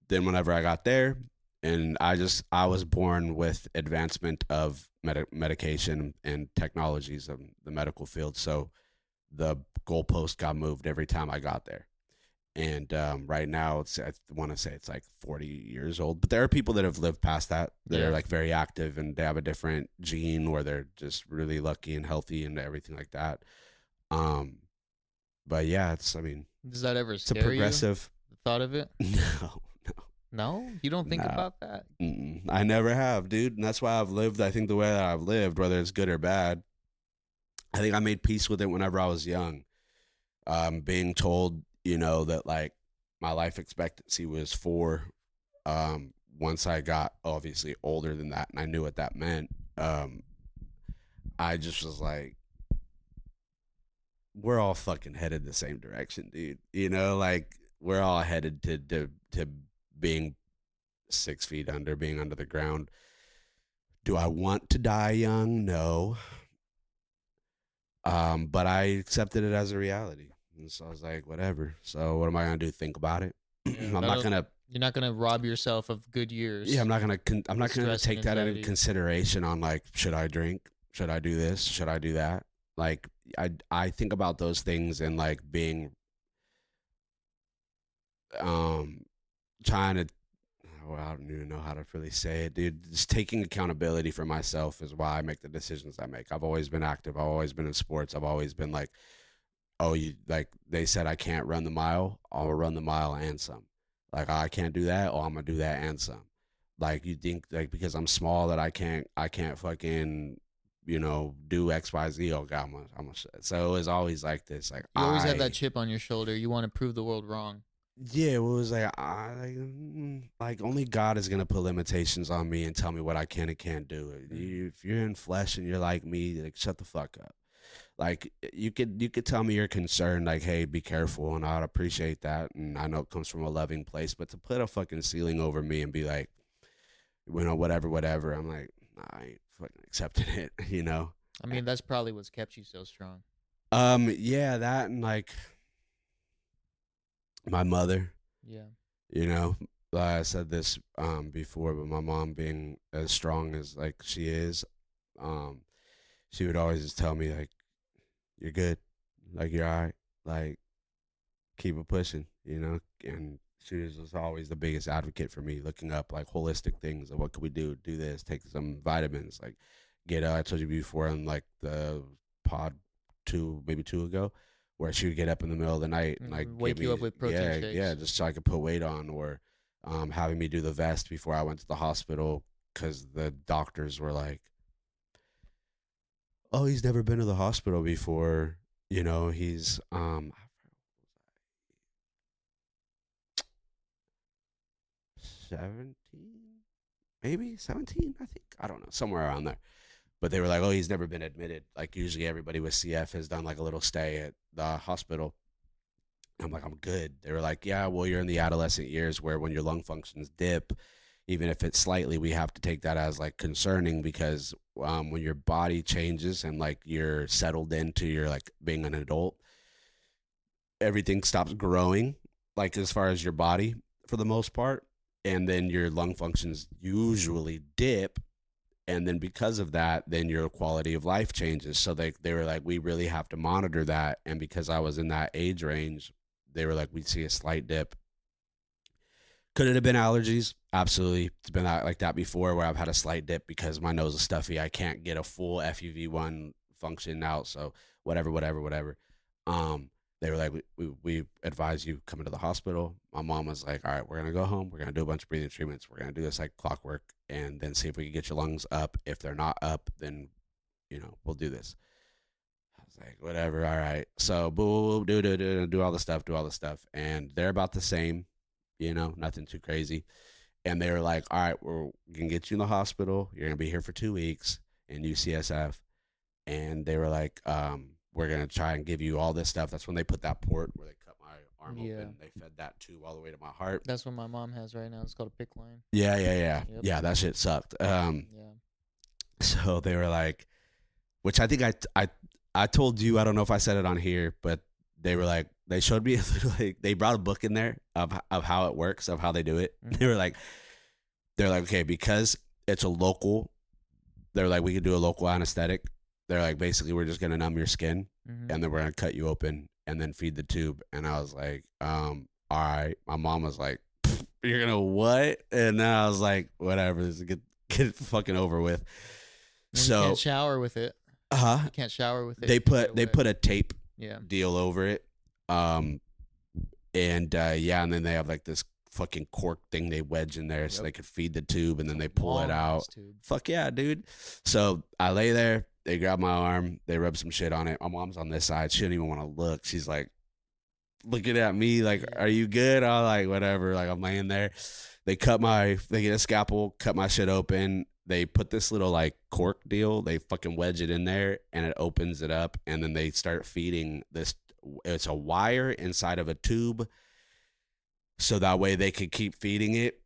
Then whenever I got there. And I was born with advancement of medication and technologies of the medical field. So the goalpost got moved every time I got there. And right now, I want to say it's like 40 years old. But there are people that have lived past that are like very active and they have a different gene where they're just really lucky and healthy and everything like that. But yeah, does that ever scare a progressive you, the thought of it? No. No? You don't think about that? I never have, dude. And that's why I've lived, I think, the way that I've lived, whether it's good or bad. I think I made peace with it whenever I was young. Being told, that like my life expectancy was 4. Once I got obviously older than that and I knew what that meant, I just was like, we're all fucking headed the same direction, dude. Like we're all headed to being 6 feet under, being under the ground. Do I want to die young? No. But I accepted it as a reality. And so I was like, whatever. So what am I going to do? Think about it? Yeah, You're not going to rob yourself of good years. Yeah, I'm not going to take that into consideration on like, should I drink? Should I do this? Should I do that? Like, I think about those things and like being, trying to, I don't even know how to really say it, dude. Just taking accountability for myself is why I make the decisions I make. I've always been active. I've always been in sports. I've always been like, like they said I can't run the mile. I'll run the mile and some. Like I can't do that. I'm gonna do that and some. Like you think like because I'm small that I can't fucking do X, Y, Z. Oh God, so it was always like this. Like you always have that chip on your shoulder. You want to prove the world wrong. Yeah, it was like only God is gonna put limitations on me and tell me what I can and can't do. If you're in flesh and you're like me, like shut the fuck up. Like you could tell me you're concerned, like hey, be careful, and I'd appreciate that, and I know it comes from a loving place. But to put a fucking ceiling over me and be like, whatever, I'm like, nah, I ain't fucking accepting it, I mean, that's probably what's kept you so strong. Yeah, that and like. My mother, I said this before, but my mom being as strong as like she is, she would always just tell me like, "You're good, like you're all right, like keep it pushing," And she was just always the biggest advocate for me, looking up like holistic things of what could we do this, take some vitamins, like get. I told you before on like the pod 2 ago. Where she would get up in the middle of the night and like wake you up with protein shakes. Yeah, just so I could put weight on, or having me do the vest before I went to the hospital because the doctors were like, "Oh, he's never been to the hospital before." He's 17, maybe 17, I think. I don't know, somewhere around there. But they were like, oh, he's never been admitted. Like usually everybody with CF has done like a little stay at the hospital. I'm like, I'm good. They were like, yeah, well, you're in the adolescent years where when your lung functions dip, even if it's slightly, we have to take that as like concerning because when your body changes and like you're settled into your like being an adult, everything stops growing, like as far as your body for the most part. And then your lung functions usually dip. And then because of that, then your quality of life changes. So they were like, we really have to monitor that. And because I was in that age range, they were like, we'd see a slight dip. Could it have been allergies? Absolutely. It's been like that before where I've had a slight dip because my nose is stuffy. I can't get a full FUV1 function out. So whatever. Um, they were like, we advise you come into the hospital. My mom was like, all right, we're going to go home. We're going to do a bunch of breathing treatments. We're going to do this like clockwork and then see if we can get your lungs up. If they're not up, then, we'll do this. I was like, whatever. All right. So do all the stuff. And they're about the same, nothing too crazy. And they were like, all right, we're going to get you in the hospital. You're going to be here for 2 weeks in UCSF. And they were like, we're going to try and give you all this stuff. That's when they put that port where they cut my arm open. They fed that tube all the way to my heart. That's what my mom has right now. It's called a PICC line. Yeah. Yep. Yeah, that shit sucked. So they were like, which I think I told you, I don't know if I said it on here, but they were like, they showed me, like, they brought a book in there of how it works, of how they do it. Mm-hmm. They're like, okay, because it's a local, they're like, we could do a local anesthetic. They're like, basically, we're just going to numb your skin, and then we're going to cut you open and then feed the tube. And I was like, all right. My mom was like, you're going to what? And then I was like, whatever, get it fucking over with. So you can't shower with it. You can't shower with it. They put a tape deal over it. And then they have like this fucking cork thing they wedge in there so they could feed the tube and then they pull it out. Fuck yeah, dude. So I lay there, they grab my arm, they rub some shit on it. My mom's on this side. She didn't even want to look. She's like looking at me like, are you good? I'm like, whatever. Like, I'm laying there. They get a scalpel, cut my shit open. They put this little like cork deal, they fucking wedge it in there and it opens it up. And then they start feeding this. It's a wire inside of a tube. So that way they could keep feeding it.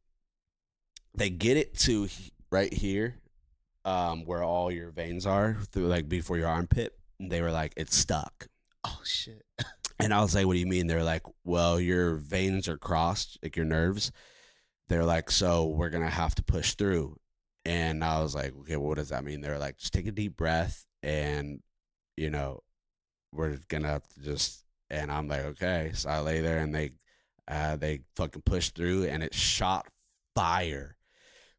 They get it to right here, where all your veins are, through like before your armpit. And they were like, it's stuck. Oh shit. And I was like, what do you mean? They're like, well, your veins are crossed, like your nerves. They're like, so we're going to have to push through. And I was like, okay, well, what does that mean? They're like, just take a deep breath and, we're going to have to just, and I'm like, okay. So I lay there and they fucking pushed through and it shot fire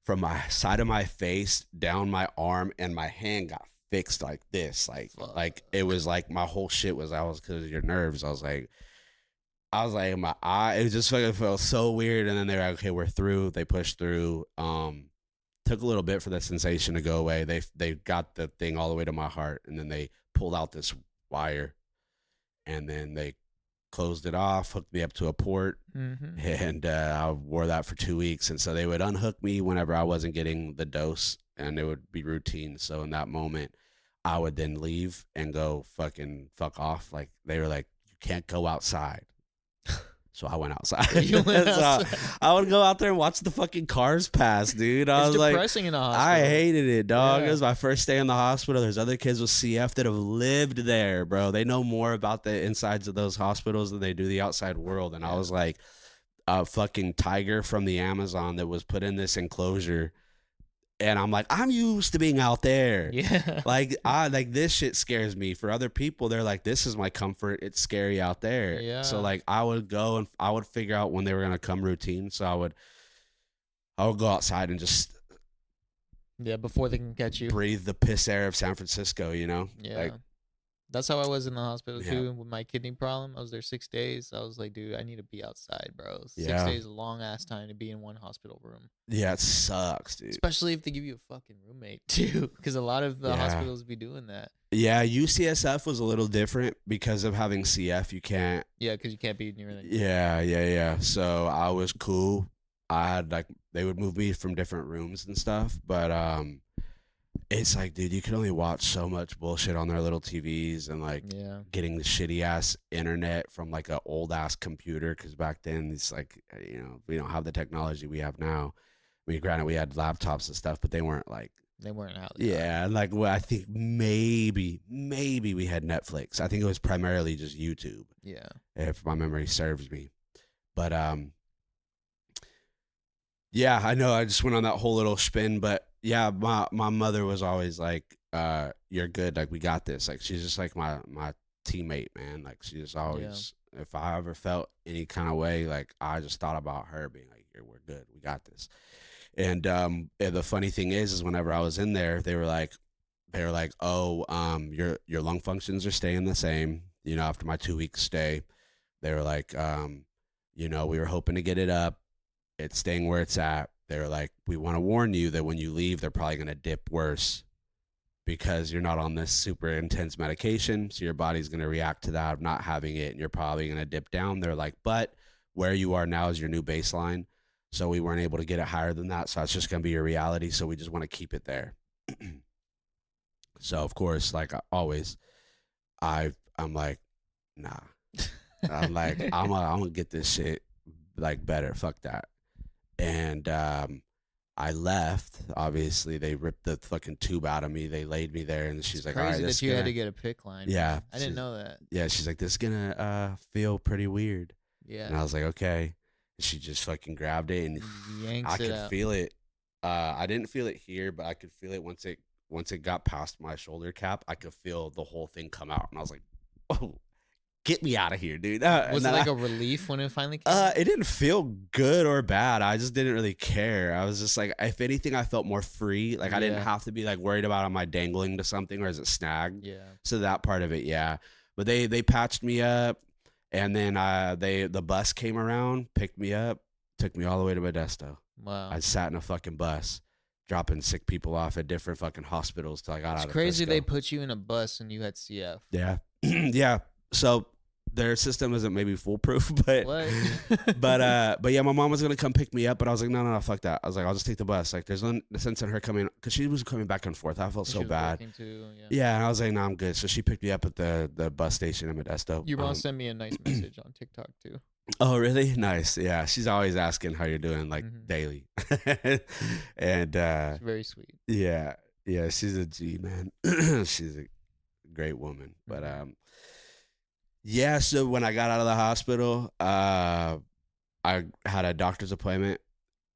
from my side of my face down my arm and my hand got fixed like this. Like it was like my whole shit was, because of your nerves. I was like, my eye, it just fucking felt so weird. And then they're like, okay, we're through. They pushed through. Took a little bit for the sensation to go away. They got the thing all the way to my heart, and then they pulled out this wire, and then they closed it off, hooked me up to a port, and I wore that for 2 weeks. And so they would unhook me whenever I wasn't getting the dose, and it would be routine. So in that moment, I would then leave and go fuck off. Like they were like, you can't go outside. So I went outside. I would go out there and watch the fucking cars pass, dude. It's depressing in the hospital. I hated it, dog. It was my first day in the hospital. There's other kids with CF that have lived there, bro. They know more about the insides of those hospitals than they do the outside world. And I was like a fucking tiger from the Amazon that was put in this enclosure. And I'm like, I'm used to being out there. Yeah. Like this shit scares me. For other people, they're like, this is my comfort. It's scary out there. Yeah. So like I would go and I would figure out when they were gonna come routine. So I would go outside and just before they can catch you. Breathe the piss air of San Francisco, Yeah. Like, that's how I was in the hospital too with my kidney problem. I was there 6 days. I was like, dude, I need to be outside, bro. 6 days is a long ass time to be in one hospital room. Yeah, it sucks, dude. Especially if they give you a fucking roommate too, because a lot of the hospitals be doing that. Yeah, UCSF was a little different because of having CF. You can't. Yeah, because you can't be near them. Yeah. So I was cool. I had they would move me from different rooms and stuff, but it's like, dude, you can only watch so much bullshit on their little TVs and getting the shitty ass internet from like an old ass computer. Because back then, it's like, we don't have the technology we have now. I mean, granted, we had laptops and stuff, but they weren't out. Yeah, and I think maybe we had Netflix. I think it was primarily just YouTube. Yeah, if my memory serves me. But yeah, I know I just went on that whole little spin, but yeah, my mother was always like, you're good, like we got this. Like she's just like my teammate, man. Like she just always, if I ever felt any kind of way, like I just thought about her being like, we're good. We got this. And the funny thing is whenever I was in there, they were like, oh, your lung functions are staying the same. After my 2 week stay, they were like, we were hoping to get it up. It's staying where it's at. They were like, we want to warn you that when you leave, they're probably going to dip worse because you're not on this super intense medication. So your body's going to react to that of not having it, and you're probably going to dip down. They're like, but where you are now is your new baseline. So we weren't able to get it higher than that. So that's just going to be your reality. So we just want to keep it there. So of course, like always, I'm like, nah. I'm like, I'm gonna get this shit like better. Fuck that. And I left. Obviously, they ripped the fucking tube out of me. They laid me there, and she's like, crazy, all right, that you had to get a PICC line. Yeah, I didn't know that. Yeah, she's like, this is gonna feel pretty weird. Yeah. And I was like, okay. And she just fucking grabbed it, and I could feel it. I didn't feel it here, but I could feel it once it got past my shoulder cap. I could feel the whole thing come out, and I was like, oh, get me out of here, dude. Was it like a relief when it finally came out? It didn't feel good or bad. I just didn't really care. I was just like, if anything, I felt more free. Like I didn't have to be like worried about, am I dangling to something or is it snagged? Yeah. So that part of it, yeah. But they patched me up, and then the bus came around, picked me up, took me all the way to Modesto. Wow. I sat in a fucking bus, dropping sick people off at different fucking hospitals till I got out of It's crazy Frisco. they put you in a bus and you had CF. Yeah. Yeah. So their system isn't maybe foolproof, but but yeah, my mom was gonna come pick me up, but I was like, no, fuck that. I was like, I'll just take the bus. Like, there's no sense in her coming, because she was coming back and forth. I felt so bad. Too, yeah, and I was like, no, I'm good. So she picked me up at the bus station in Modesto. Your mom sent me a nice message on TikTok too. Oh, really? Nice. Yeah, she's always asking how you're doing, like daily. And it's very sweet. Yeah, she's a G, man. She's a great woman. But yeah, so when I got out of the hospital, I had a doctor's appointment.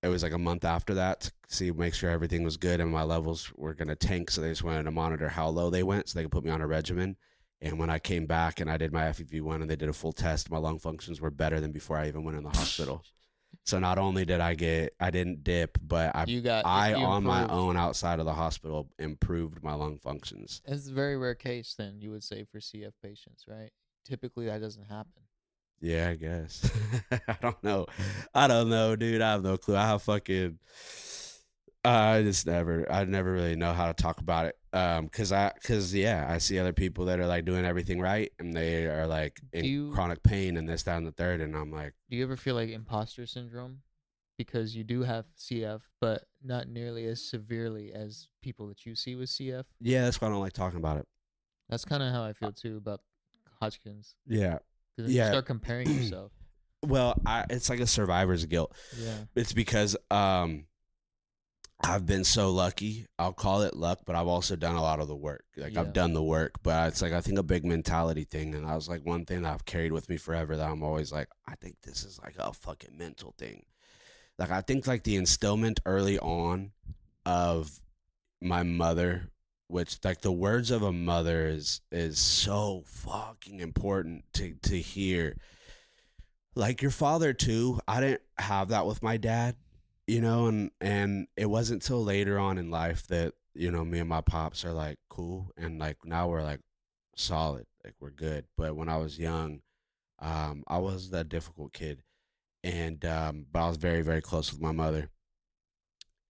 It was like a month after that to make sure everything was good and my levels were going to tank. So they just wanted to monitor how low they went so they could put me on a regimen. And when I came back and I did my FEV1 and they did a full test, my lung functions were better than before I even went in the hospital. So not only did I didn't dip, but I on my own outside of the hospital improved my lung functions. It's a very rare case then, you would say, for CF patients, right? Typically that doesn't happen. Yeah, I guess. I don't know, dude. I have no clue. I have fucking I never really know how to talk about it. Cause I see other people that are like doing everything right and they are like in chronic pain and this, that, and the third, and I'm like, do you ever feel like imposter syndrome? Because you do have CF, but not nearly as severely as people that you see with CF. Yeah, that's why I don't like talking about it. That's kind of how I feel too about Hodgkin's. Yeah. Because you start comparing yourself. Well, it's like a survivor's guilt. Yeah. It's because I've been so lucky. I'll call it luck, but I've also done a lot of the work. Like I've done the work, but it's like I think a big mentality thing, and I was like one thing that I've carried with me forever that I'm always like, I think this is like a fucking mental thing. Like I think like the instillment early on of my mother, which like the words of a mother is so fucking important to hear. Like your father too. I didn't have that with my dad, and it wasn't till later on in life that, me and my pops are like cool. And like now we're like solid, like we're good. But when I was young, I was that difficult kid. And, but I was very, very close with my mother.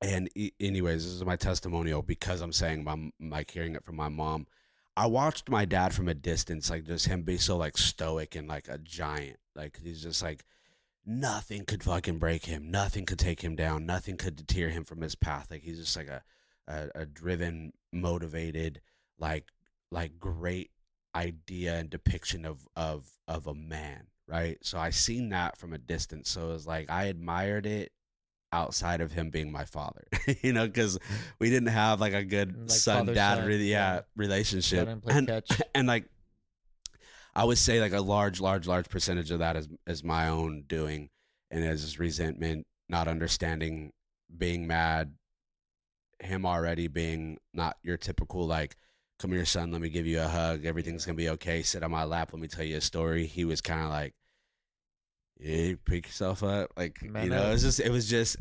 And anyways, this is my testimonial because I'm saying like hearing it from my mom. I watched my dad from a distance, like just him be so like stoic and like a giant. Like he's just like, nothing could fucking break him. Nothing could take him down. Nothing could deter him from his path. Like he's just like a driven, motivated, like great idea and depiction of a man. Right. So I seen that from a distance. So it was like, I admired it outside of him being my father, because we didn't have like a good like son-dad relationship. And like, I would say like a large percentage of that is my own doing, and is resentment, not understanding, being mad, him already being not your typical like, come here son, let me give you a hug, everything's gonna be okay, sit on my lap, let me tell you a story. He was kind of like, Yeah, pick yourself up. Like, Man it up. was just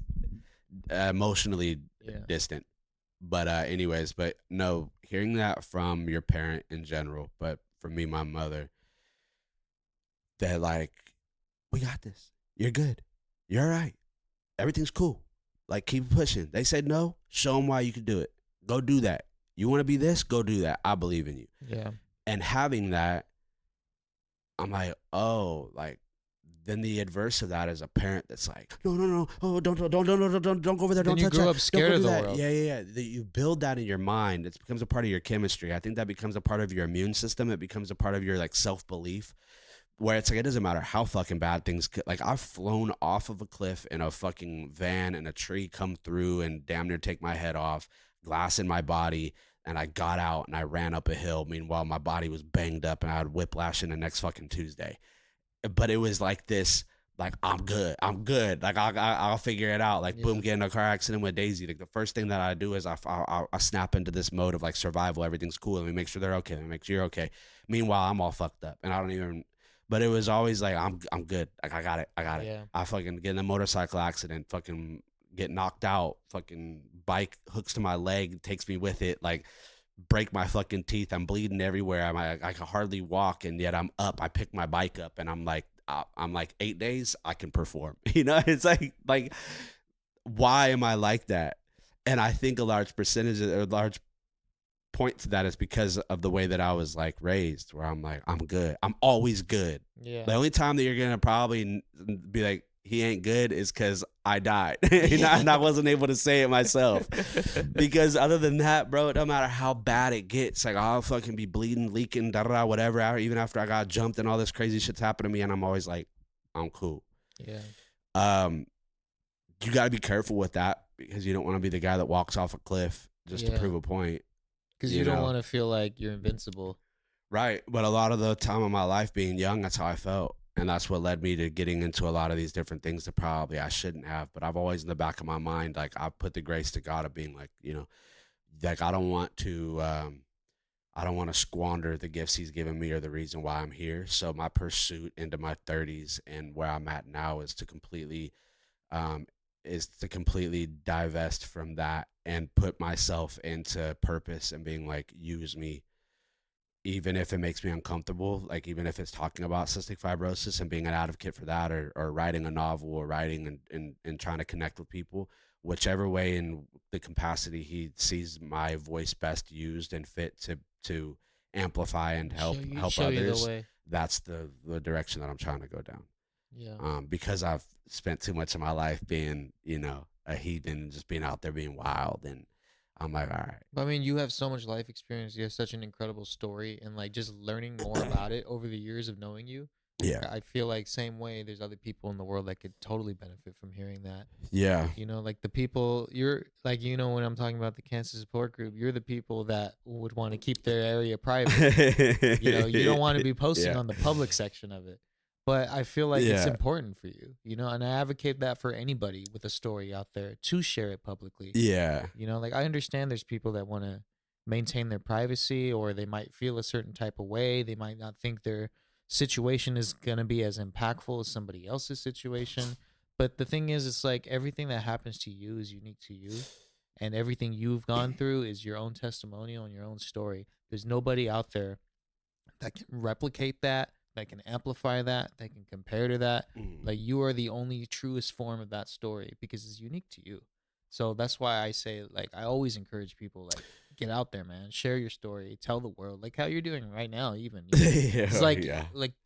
emotionally Yeah. distant. But anyways, but no, hearing that from your parent in general, but for me, my mother, that like, we got this. You're good. You're all right. Everything's cool. Like, keep pushing. They said no. Show them why you can do it. Go do that. You want to be this? Go do that. I believe in you. Yeah. And having that, I'm like, oh, like, then the adverse of that is a parent that's like, no, no, no, oh, don't go over there, Then don't you touch grew that, up don't scared go of do the that. world. Yeah. You build that in your mind. It becomes a part of your chemistry. I think that becomes a part of your immune system. It becomes a part of your like self belief, where it's like it doesn't matter how fucking bad things could, like I've flown off of a cliff in a fucking van and a tree come through and damn near take my head off, glass in my body, and I got out and I ran up a hill. Meanwhile, my body was banged up and I had whiplash in the next fucking Tuesday. But it was like this, like I'm good, like I'll figure it out. Like boom, get in a car accident with Daisy. Like the first thing that I do is I snap into this mode of like survival. Everything's cool. Let me make sure they're okay. Let me make sure you're okay. Meanwhile, I'm all fucked up and I don't even. But it was always like I'm good. Like I got it. Yeah. I fucking get in a motorcycle accident. Fucking get knocked out. Fucking bike hooks to my leg, takes me with it. Like break my fucking teeth. I'm bleeding everywhere. I can hardly walk, and yet I'm up. I pick my bike up, and I'm like 8 days I can perform. It's like why am I like that? And I think a large percentage or a large point to that is because of the way that I was like raised, where I'm like I'm good. I'm always good. Yeah. The only time that you're gonna probably be like he ain't good is because I died and I wasn't able to say it myself. Because other than that, bro, it don't matter how bad it gets. Like I'll fucking be bleeding, leaking, whatever. Even after I got jumped and all this crazy shit's happened to me, and I'm always like, I'm cool. Yeah. You got to be careful with that because you don't want to be the guy that walks off a cliff just to prove a point. Because you don't want to feel like you're invincible. Right. But a lot of the time of my life being young, that's how I felt. And that's what led me to getting into a lot of these different things that probably I shouldn't have. But I've always in the back of my mind, like I put the grace to God of being like, like I don't want to squander the gifts he's given me or the reason why I'm here. So my pursuit into my 30s and where I'm at now is to completely divest from that and put myself into purpose and being like, use me, even if it makes me uncomfortable, like even if it's talking about cystic fibrosis and being an advocate for that, or writing a novel or writing and trying to connect with people, whichever way in the capacity he sees my voice best used and fit to amplify and help others. That's the direction that I'm trying to go down. Yeah. Because I've spent too much of my life being, a heathen and just being out there being wild, and I'm like, all right. But I mean, you have so much life experience. You have such an incredible story, and like just learning more about it over the years of knowing you. Yeah. I feel like same way. There's other people in the world that could totally benefit from hearing that. Yeah. Like the people you're like, when I'm talking about the cancer support group, you're the people that would want to keep their area private. You don't want to be posting on the public section of it. But I feel like it's important for you, and I advocate that for anybody with a story out there to share it publicly. Yeah. Like I understand there's people that want to maintain their privacy, or they might feel a certain type of way. They might not think their situation is going to be as impactful as somebody else's situation. But the thing is, it's like everything that happens to you is unique to you. And everything you've gone through is your own testimonial and your own story. There's nobody out there that can replicate that can amplify that can compare to that. Like you are the only truest form of that story because it's unique to you. So that's why I say, like, I always encourage people, like, get out there, man, share your story, tell the world, like how you're doing right now, even. It's like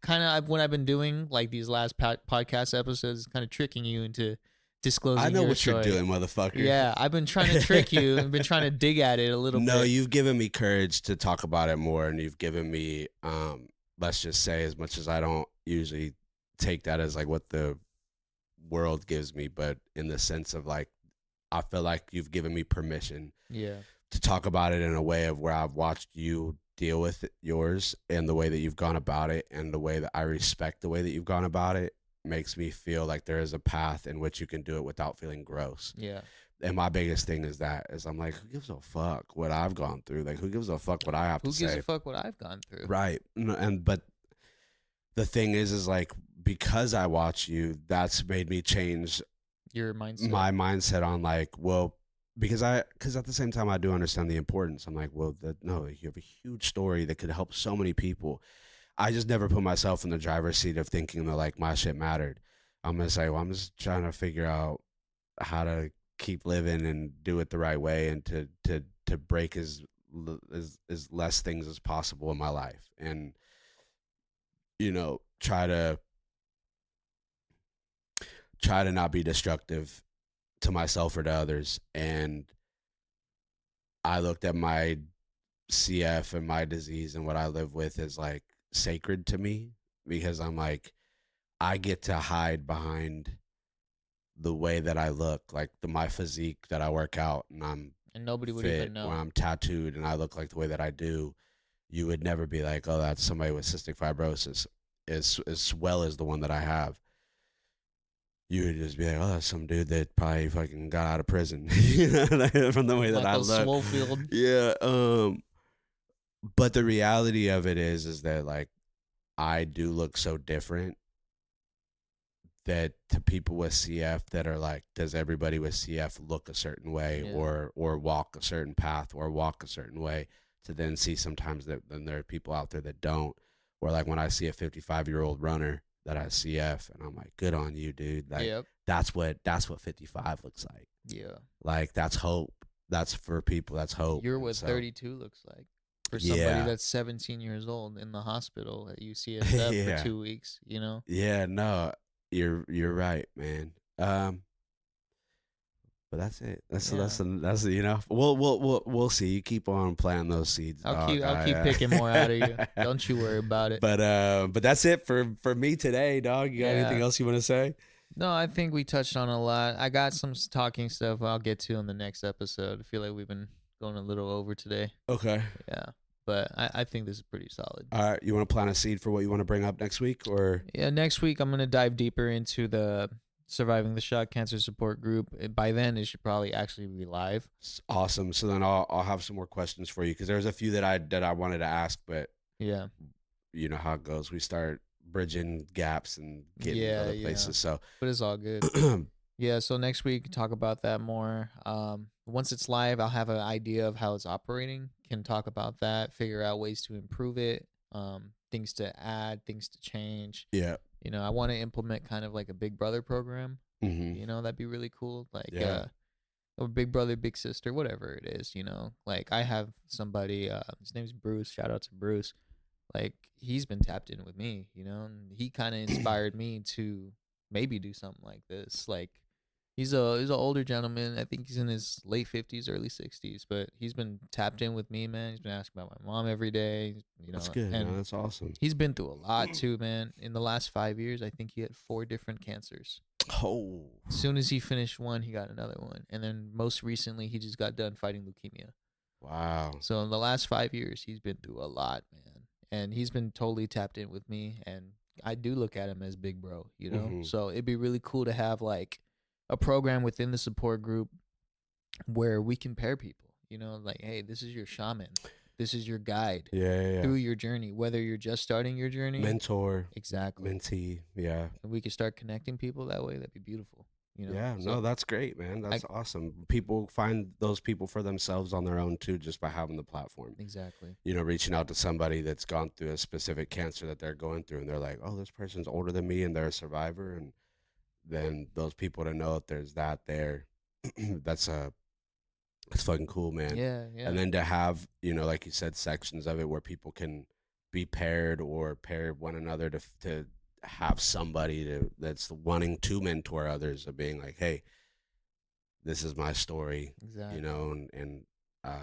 kind of what I've been doing, like these last podcast episodes, kind of tricking you into disclosing. I know what story. you're doing, motherfucker. Yeah, I've been trying to trick you and been trying to dig at it a little bit. No, you've given me courage to talk about it more, and you've given me let's just say, as much as I don't usually take that as like what the world gives me, but in the sense of like, I feel like you've given me permission to talk about it in a way of where I've watched you deal with yours and the way that you've gone about it, and the way that I respect the way that you've gone about it makes me feel like there is a path in which you can do it without feeling gross. Yeah. And my biggest thing is I'm like, who gives a fuck what I've gone through? Like, who gives a fuck what I have to say? Who gives a fuck what I've gone through? Right. But the thing is like because I watch you, that's made me change Your mindset. my mindset on like, well, because at the same time I do understand the importance. I'm like, well, no, you have a huge story that could help so many people. I just never put myself in the driver's seat of thinking that like my shit mattered. I'm gonna say, well, I'm just trying to figure out how to keep living and do it the right way, and to break as less things as possible in my life, and try to not be destructive to myself or to others. And I looked at my CF and my disease and what I live with as like sacred to me, because I'm like, I get to hide behind the way that I look, like my physique that I work out, and I'm And nobody would fit, even know. when I'm tattooed and I look like the way that I do. You would never be like, oh, that's somebody with cystic fibrosis, as well as the one that I have. You would just be like, oh, that's some dude that probably fucking got out of prison, from the way that I Michael look. Swofield. Yeah. But the reality of it is that like I do look so different that to people with CF that are like, does everybody with CF look a certain way, Yeah. or walk a certain path or walk a certain way, to then see sometimes that then there are people out there that don't. Or like when I see a 55-year-old runner that has CF and I'm like, good on you, dude. Like Yep. that's what 55 looks like. Yeah. Like that's hope. That's for people. That's hope. You're And what so, 32 looks like. For somebody yeah. that's 17 years old in the hospital at UCSF Yeah. for 2 weeks, you know? Yeah, no, you're right, man. But that's it. That's we'll see. You keep on planting those seeds, dog. I'll keep picking more out of you. Don't you worry about it. But that's it for me today, dog. You got anything else you want to say? No, I think we touched on a lot. I got some talking stuff I'll get to in the next episode. I feel like we've been going a little over today. Okay. Yeah. But I think this is pretty solid. All right. You want to plant a seed for what you want to bring up next week, or? Yeah, next week I'm going to dive deeper into the Surviving the Shock Cancer Support Group. By then, it should probably actually be live. Awesome. So then I'll have some more questions for you, because there's a few that I wanted to ask, but yeah, you know how it goes. We start bridging gaps and getting other places. So, but it's all good. Yeah. So next week, talk about that more. Once it's live, I'll have an idea of how it's operating. Can talk about that. Figure out ways to improve it. Things to add. Things to change. Yeah. You know, I want to implement kind of like a Big Brother program. Mm-hmm. You know, that'd be really cool. Like, or Big Brother, Big Sister, whatever it is. You know, like I have somebody. His name's Bruce. Shout out to Bruce. Like he's been tapped in with me. You know, and he kind of inspired me to maybe do something like this. Like he's an older gentleman. I think he's in his late 50s, early 60s, but he's been tapped in with me, man. He's been asking about my mom every day. You know, that's good. And man. That's awesome. He's been through a lot too, man. In the last 5 years, I think he had 4 different cancers. Oh. As soon as he finished one, he got another one. And then most recently, he just got done fighting leukemia. Wow. So in the last 5 years, he's been through a lot, man. And he's been totally tapped in with me. And I do look at him as big bro, you know? Mm-hmm. So it'd be really cool to have like a program within the support group where we can pair people, you know? Like, hey, this is your shaman. This is your guide through your journey, whether you're just starting your journey. Mentor. Exactly. Mentee. Yeah. And we could start connecting people that way. That'd be beautiful. You know? Yeah, So, no, that's great, man. That's awesome. People find those people for themselves on their own too, just by having the platform. Exactly. You know, reaching out to somebody that's gone through a specific cancer that they're going through, and they're like, oh, this person's older than me and they're a survivor. And then those people to know that there's that there, that's fucking cool, man. Yeah. And then to have, you know, like you said, sections of it where people can be paired or pair one another to have somebody that's wanting to mentor others, of being like, hey, this is my story. Exactly. You know, and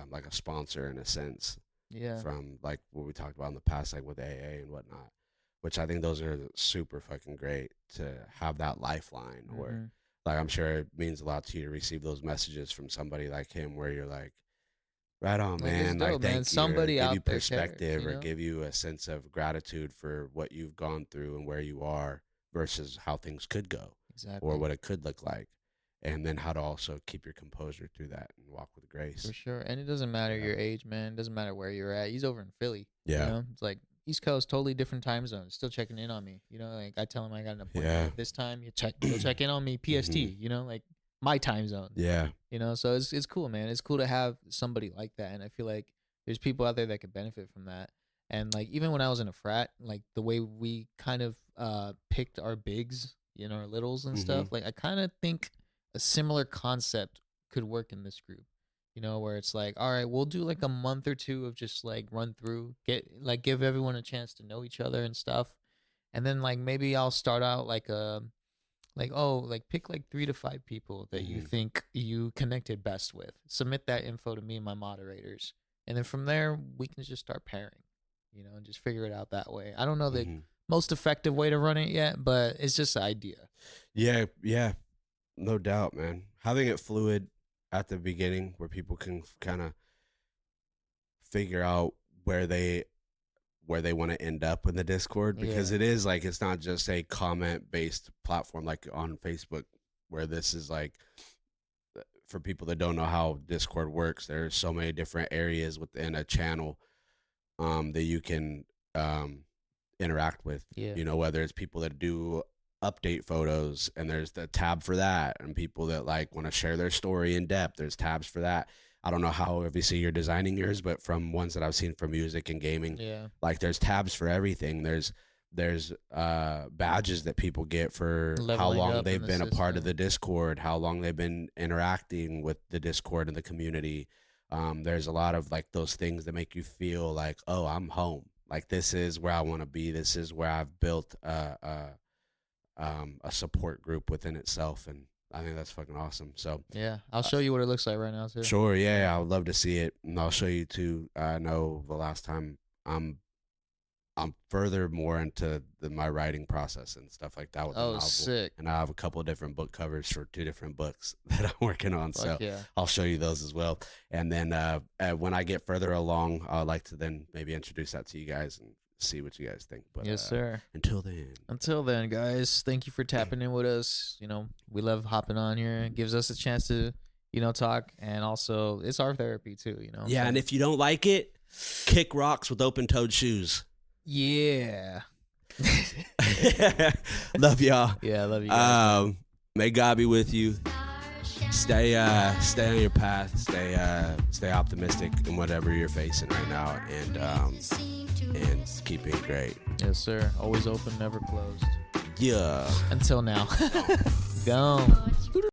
like a sponsor in a sense. Yeah. From like what we talked about in the past, like with AA and whatnot, which I think those are super fucking great to have that lifeline. Mm-hmm. Or like, I'm sure it means a lot to you to receive those messages from somebody like him, where you're like, right on, Like, man. dope, Like, thank you. Somebody give out you there perspective, cares, you or know? give you a sense of gratitude for what you've gone through and where you are versus how things could go. Exactly. Or what it could look like. And then how to also keep your composure through that and walk with grace. For sure. And it doesn't matter your age, man. It doesn't matter where you're at. He's over in Philly. Yeah. You know? It's like East Coast, totally different time zones, still checking in on me. You know, like I tell them I got an appointment Yeah. at this time. You'll check in on me PST. You know, like my time zone. Yeah. You know, so it's cool, man. It's cool to have somebody like that, and I feel like there's people out there that could benefit from that. And like even when I was in a frat, like the way we kind of picked our bigs, you know, our littles and stuff, like I kind of think a similar concept could work in this group. You know, where it's like, all right, we'll do like a month or two of just like run through, give everyone a chance to know each other and stuff. And then like maybe I'll start out like pick like 3 to 5 people that you think you connected best with. Submit that info to me and my moderators. And then from there we can just start pairing, you know, and just figure it out that way. I don't know the most effective way to run it yet, but it's just an idea. Yeah, yeah. No doubt, man. Having it fluid at the beginning where people can kind of figure out where they want to end up in the Discord, because it is like, it's not just a comment based platform like on Facebook, where this is like, for people that don't know how Discord works, there's so many different areas within a channel that you can interact with. You know, whether it's people that do update photos and there's the tab for that, and people that like want to share their story in depth, there's tabs for that. I don't know how obviously you're designing yours, but from ones that I've seen for music and gaming, like there's tabs for everything. There's badges that people get for how long they've been a part of the Discord, how long they've been interacting with the Discord and the community. There's a lot of like those things that make you feel like, oh, I'm home. Like this is where I want to be. This is where I've built a support group within itself, and I think that's fucking awesome. So yeah, I'll show you what it looks like right now too. Sure, yeah, I would love to see it, and I'll show you too. I know the last time I'm further more into my writing process and stuff like that with the novel. Sick. And I have a couple of different book covers for 2 different books that I'm working on. Fuck so I'll show you those as well. And then when I get further along, I'd like to then maybe introduce that to you guys and see what you guys think. But yes, sir. Until then, guys, thank you for tapping in with us. You know, we love hopping on here. It gives us a chance to, you know, talk, and also it's our therapy too, you know. Yeah, so, and if you don't like it, kick rocks with open-toed shoes. Yeah. Love y'all. Yeah, love you guys. May God be with you. Stay on your path. Stay optimistic in whatever you're facing right now, and keep being great. Yes, sir. Always open, never closed. Yeah. Until now. Gone.